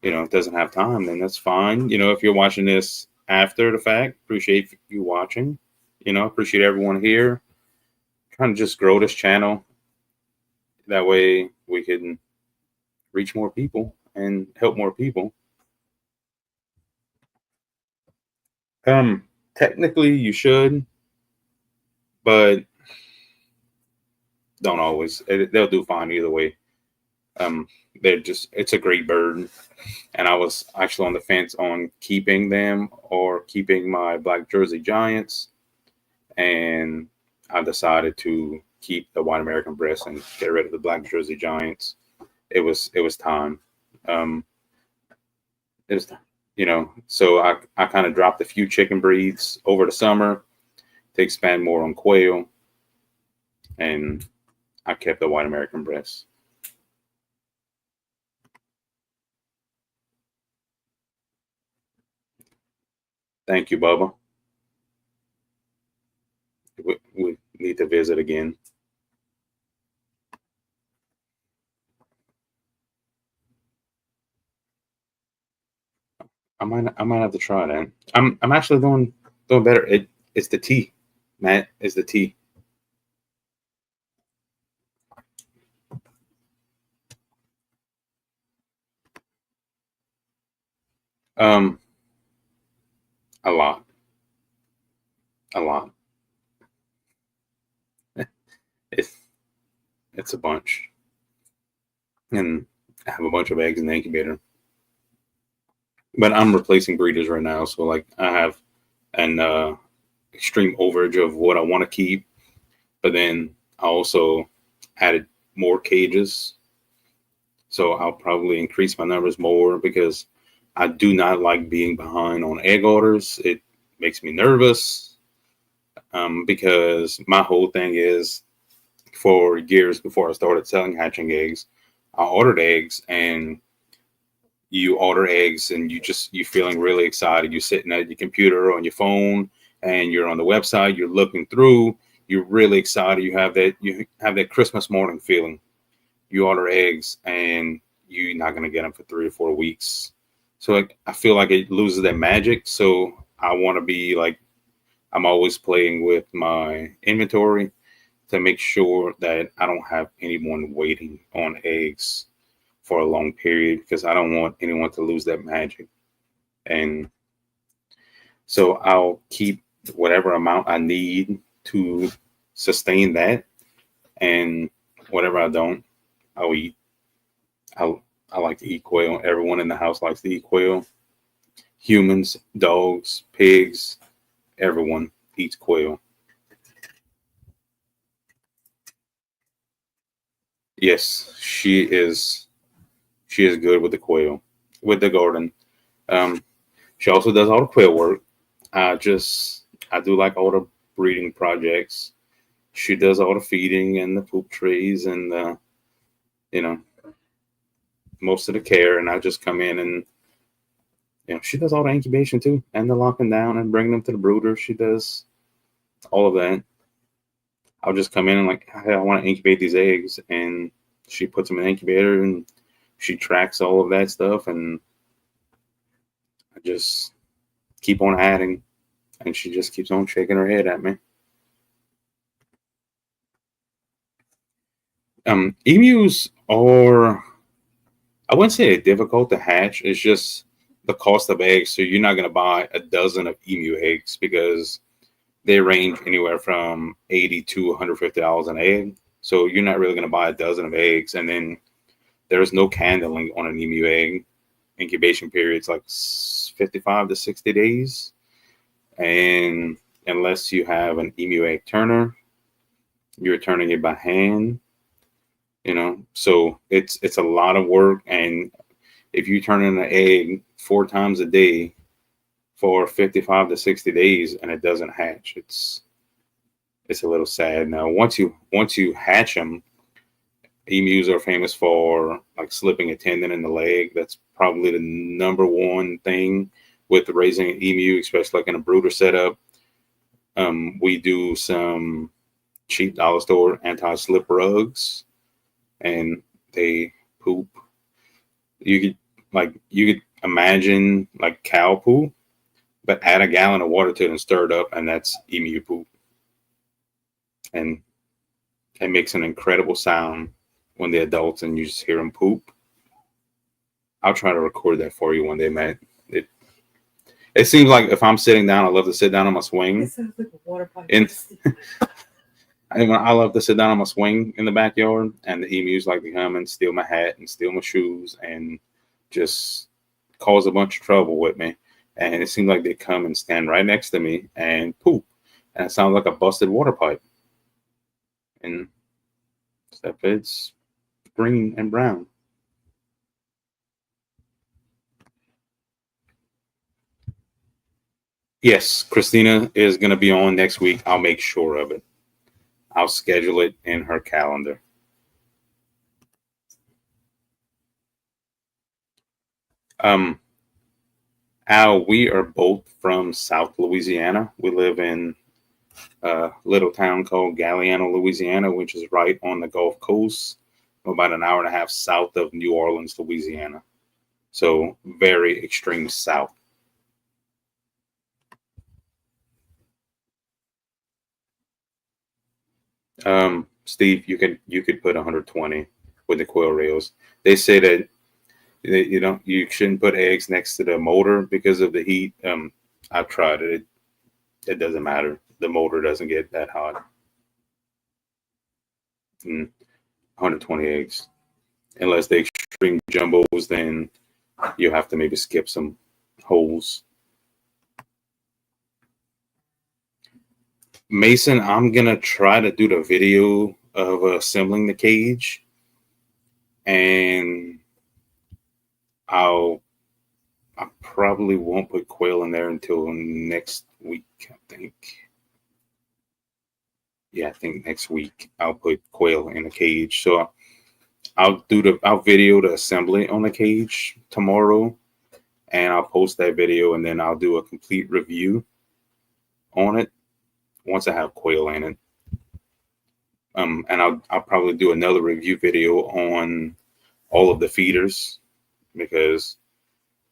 you know, doesn't have time, then that's fine. You know, if you're watching this after the fact, appreciate you watching. You know, appreciate everyone here. Trying to just grow this channel. That way we can reach more people and help more people. Technically you should, but don't always. They'll do fine either way. It's a great bird. And I was actually on the fence on keeping them or keeping my black Jersey Giants. And I decided to keep the white American breast and get rid of the black Jersey Giants. It was time. It was, you know, so I kind of dropped a few chicken breeds over the summer to expand more on quail. And I kept the white American breast. Thank you, Bubba. We need to visit again. I might have to try that. I'm actually doing better. It's the tea, Matt. It's the tea. A lot. It's a bunch, and I have a bunch of eggs in the incubator. But I'm replacing breeders right now, so like I have an extreme overage of what I want to keep, but then I also added more cages, so I'll probably increase my numbers more because I do not like being behind on egg orders. It makes me nervous because my whole thing is, for years before I started selling hatching eggs, I ordered eggs, and you order eggs and you feeling really excited. You're sitting at your computer on your phone and you're on the website, you're looking through, you're really excited. You have that Christmas morning feeling. You order eggs and you're not going to get them for 3 or 4 weeks. So like, I feel like it loses that magic. So I want to be like, I'm always playing with my inventory to make sure that I don't have anyone waiting on eggs for a long period because I don't want anyone to lose that magic. And so I'll keep whatever amount I need to sustain that, and whatever I don't, I'll eat. I like to eat quail. Everyone in the house likes to eat quail. Humans, dogs, pigs, everyone eats quail. Yes, she is good with the quail, with the garden. Um, she also does all the quail work. I do like all the breeding projects. She does all the feeding and the poop trays and you know most of the care, and I just come in and she does all the incubation too and the locking down and bringing them to the brooder. She does all of that. I'll just come in and like, hey, I want to incubate these eggs, and she puts them in the incubator and she tracks all of that stuff, and I just keep on adding, and she just keeps on shaking her head at me. Emus are, I wouldn't say they're difficult to hatch. It's just the cost of eggs. So you're not going to buy a dozen of emu eggs because they range anywhere from $80 to $150 an egg. So you're not really going to buy a dozen of eggs. And then there's no candling on an emu egg. Incubation period's like 55 to 60 days. And unless you have an emu egg turner, you're turning it by hand. So it's a lot of work, and if you turn in an egg 4 times a day for 55 to 60 days and it doesn't hatch, it's a little sad. Now once you hatch them, emus are famous for like slipping a tendon in the leg. That's probably the number one thing with raising an emu, especially like in a brooder setup. We do some cheap dollar store anti-slip rugs, and they poop. You could imagine like cow poop, but add a gallon of water to it and stir it up, and that's emu poop. And it makes an incredible sound when they're adults and you just hear them poop. I'll try to record that for you one day, Matt. It seems like if I'm sitting down, I love to sit down on my swing. It sounds like a water pipe. I love to sit down on my swing in the backyard, and the emus like to come and steal my hat and steal my shoes and just cause a bunch of trouble with me. And it seems like they come and stand right next to me and poop. And it sounds like a busted water pipe. And except it's green and brown. Yes, Christina is going to be on next week. I'll make sure of it. I'll schedule it in her calendar. Al, we are both from South Louisiana. We live in a little town called Galliano, Louisiana, which is right on the Gulf Coast, about an hour and a half south of New Orleans, Louisiana. So very extreme south. Steve, you could put 120 with the quail rails. They say that you shouldn't put eggs next to the motor because of the heat. I've tried it. It doesn't matter. The motor doesn't get that hot. 120 eggs, unless they extreme jumbos, then you have to maybe skip some holes. Mason, I'm gonna try to do the video of assembling the cage, and I probably won't put quail in there until next week, I think. Yeah, I think next week I'll put quail in the cage. So I'll video the assembly on the cage tomorrow, and I'll post that video, and then I'll do a complete review on it once I have quail in it. And I'll probably do another review video on all of the feeders, because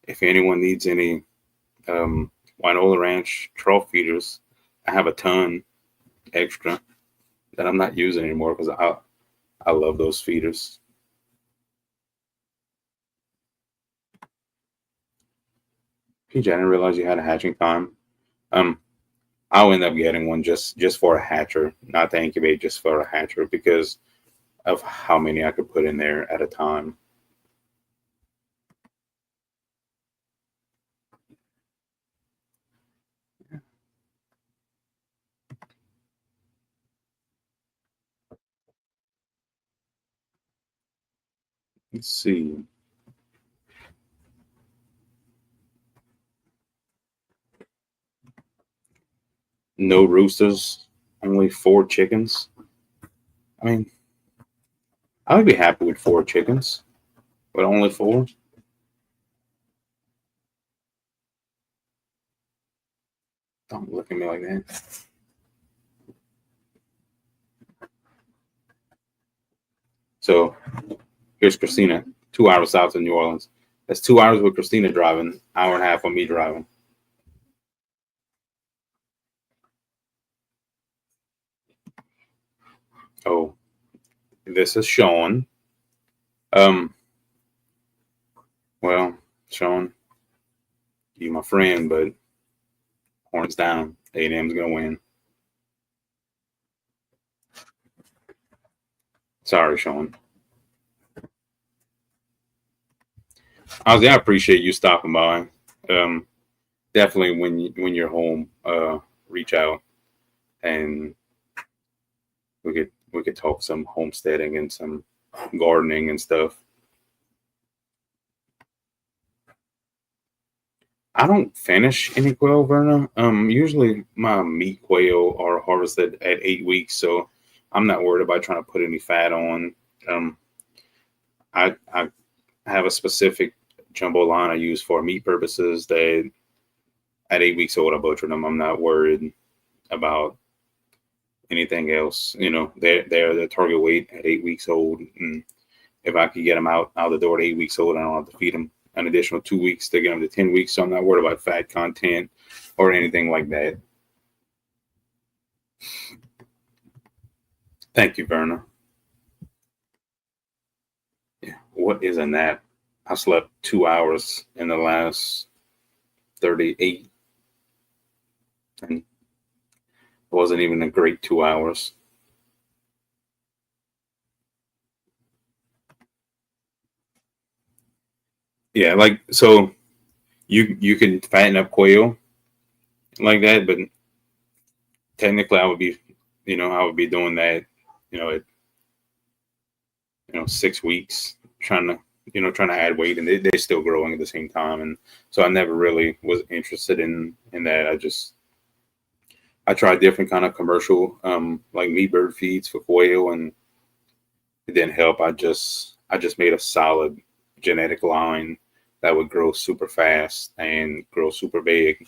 if anyone needs any Winola Ranch trough feeders, I have a ton extra that I'm not using anymore because I love those feeders. PJ, I didn't realize you had a hatching time. Um, I'll end up getting one just for a hatcher, not to incubate, just for a hatcher because of how many I could put in there at a time. Let's see. No roosters, only 4 chickens. I mean, I would be happy with 4 chickens, but only 4. Don't look at me like that. So here's Christina, 2 hours south of New Orleans. That's 2 hours with Christina driving, hour and a half on me driving. Oh, this is Sean. Um, well, Sean, you my friend, but horns down. A&M's gonna win. Sorry, Sean. Honestly, I appreciate you stopping by. Um, Definitely when you're home, reach out and we could talk some homesteading and some gardening and stuff. I don't finish any quail, Verna. Usually my meat quail are harvested at 8 weeks, so I'm not worried about trying to put any fat on. Um, I have a specific jumbo line I use for meat purposes. That at 8 weeks old, I butcher them. I'm not worried about anything else. They're the target weight at 8 weeks old, and if I could get them out the door at 8 weeks old, I don't have to feed them an additional 2 weeks to get them to 10 weeks. So I'm not worried about fat content or anything like that. Thank you, Verna. Yeah. What is a nap? I slept 2 hours in the last 38, and it wasn't even a great 2 hours. Yeah, like so you can fatten up quail like that, but technically I would be doing that, at 6 weeks, trying to add weight, and they're still growing at the same time, and so I never really was interested in that. I tried different kind of commercial like meat bird feeds for quail, and it didn't help. I just made a solid genetic line that would grow super fast and grow super big.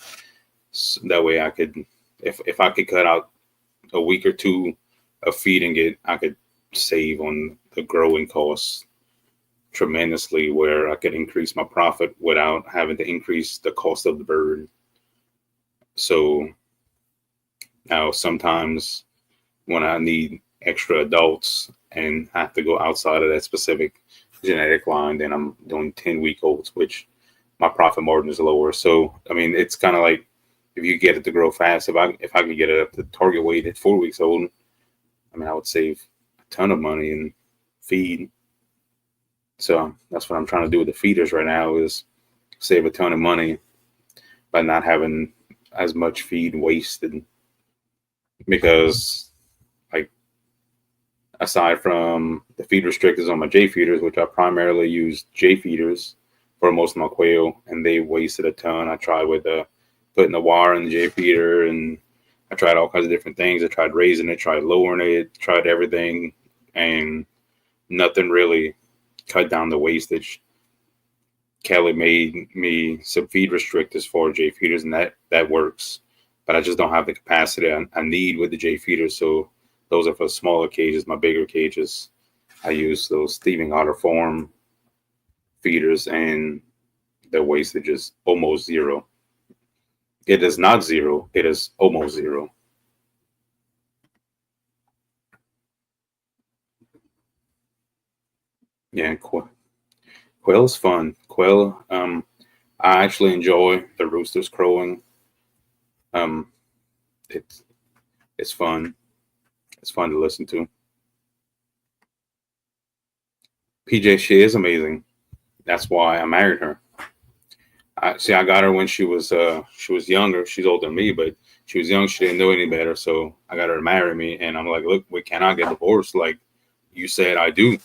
So that way I could, if I could cut out a week or two of feeding it, I could save on the growing costs tremendously, where I could increase my profit without having to increase the cost of the bird. So now sometimes when I need extra adults and have to go outside of that specific genetic line, then I'm doing 10-week olds, which my profit margin is lower. So I mean, it's kind of like if you get it to grow fast, if I could get it up to target weight at 4 weeks old, I mean, I would save a ton of money in feed. So that's what I'm trying to do with the feeders right now, is save a ton of money by not having as much feed wasted. Because, like, aside from the feed restrictors on my J feeders, which I primarily use J feeders for most of my quail, and they wasted a ton. I tried with putting the wire in the J feeder, and I tried all kinds of different things. I tried raising it, tried lowering it, tried everything, and nothing really cut down the wastage. Kelly made me some feed restrictors for J feeders, and that works. But I just don't have the capacity I need with the J feeders. So those are for smaller cages. My bigger cages, I use those thieving otter form feeders, and the wastage is almost zero. It is not zero. It is almost zero. Yeah, quail is fun. Quail, I actually enjoy the roosters crowing. Um, it's it's fun. It's fun to listen to. PJ, she is amazing. That's why I married her. I got her when she was younger. She's older than me, but she was young. She didn't know any better, so I got her to marry me. And I'm like, look, we cannot get divorced. Like you said, I do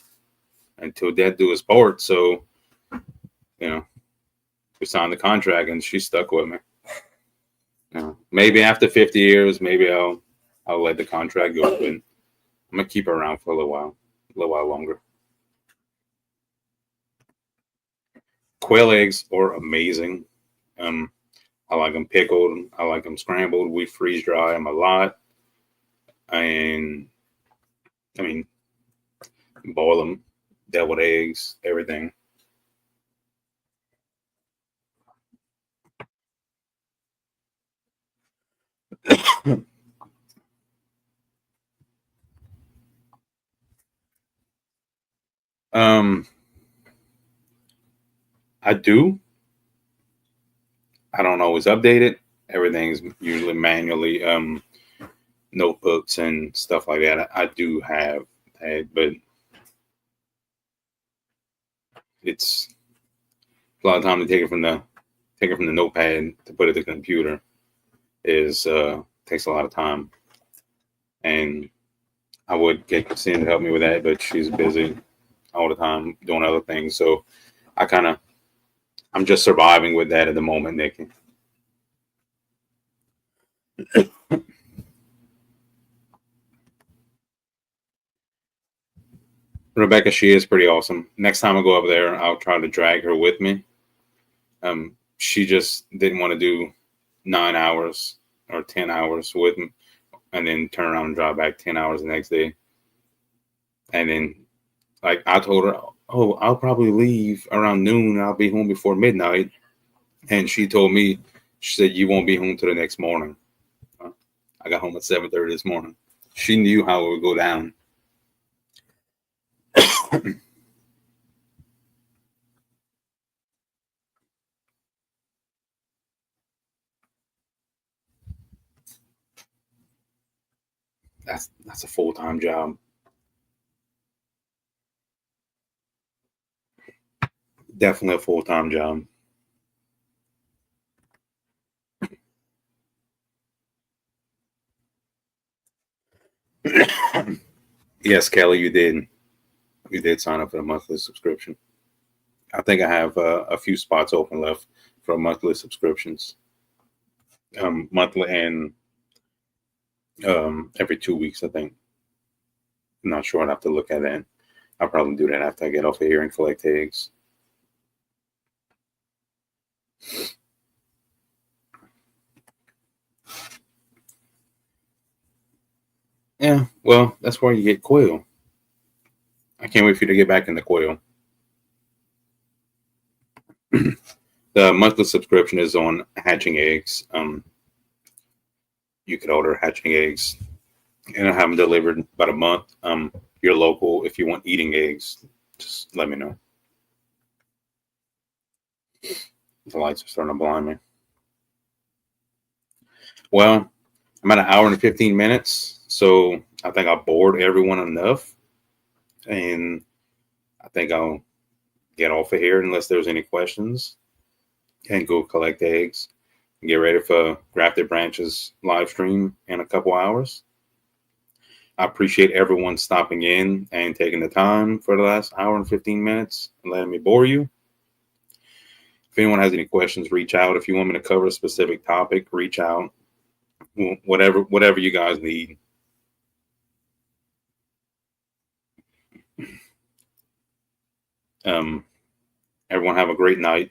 until death do us part. So you know, we signed the contract, and she stuck with me. Maybe after 50 years, maybe I'll let the contract go, but I'm gonna keep her around for a little while longer. Quail eggs are amazing. Um, I like them pickled. I like them scrambled. We freeze dry them a lot, and I mean, boil them, deviled eggs, everything. um, I do. I don't always update it. Everything's usually manually. Notebooks and stuff like that. I do have that, but it's a lot of time to take it from the notepad to put it to the computer is takes a lot of time. And I would get Christine to help me with that, but she's busy all the time doing other things. So I kind of I'm just surviving with that at the moment, Nikki. Rebecca, she is pretty awesome. Next time I go up there, I'll try to drag her with me. She just didn't want to do 9 hours or 10 hours with me, and then turn around and drive back 10 hours the next day. And then, like I told her, oh, I'll probably leave around noon. I'll be home before midnight. And she told me, she said, you won't be home till the next morning. I got home at 7:30 this morning. She knew how it would go down. That's a full-time job. Definitely a full-time job. Yes, Kelly, you did. You did sign up for a monthly subscription. I think I have a few spots open left for monthly subscriptions. Monthly and every 2 weeks, I think. I'm not sure. I'd have to look at that. I'll probably do that after I get off of here and collect eggs. Yeah, well, that's where you get quail. I can't wait for you to get back in the quail. The monthly subscription is on hatching eggs. You could order hatching eggs and I have them delivered about a month. You're local. If you want eating eggs, just let me know. The lights are starting to blind me. Well, I'm at an hour and 15 minutes, so I think I bored everyone enough, and I think I'll get off of here unless there's any questions, and go collect eggs and get ready for Grafted Branches live stream in a couple hours. I appreciate everyone stopping in and taking the time for the last hour and 15 minutes and letting me bore you. If anyone has any questions, reach out. If you want me to cover a specific topic, reach out. Whatever you guys need. Um, Everyone have a great night.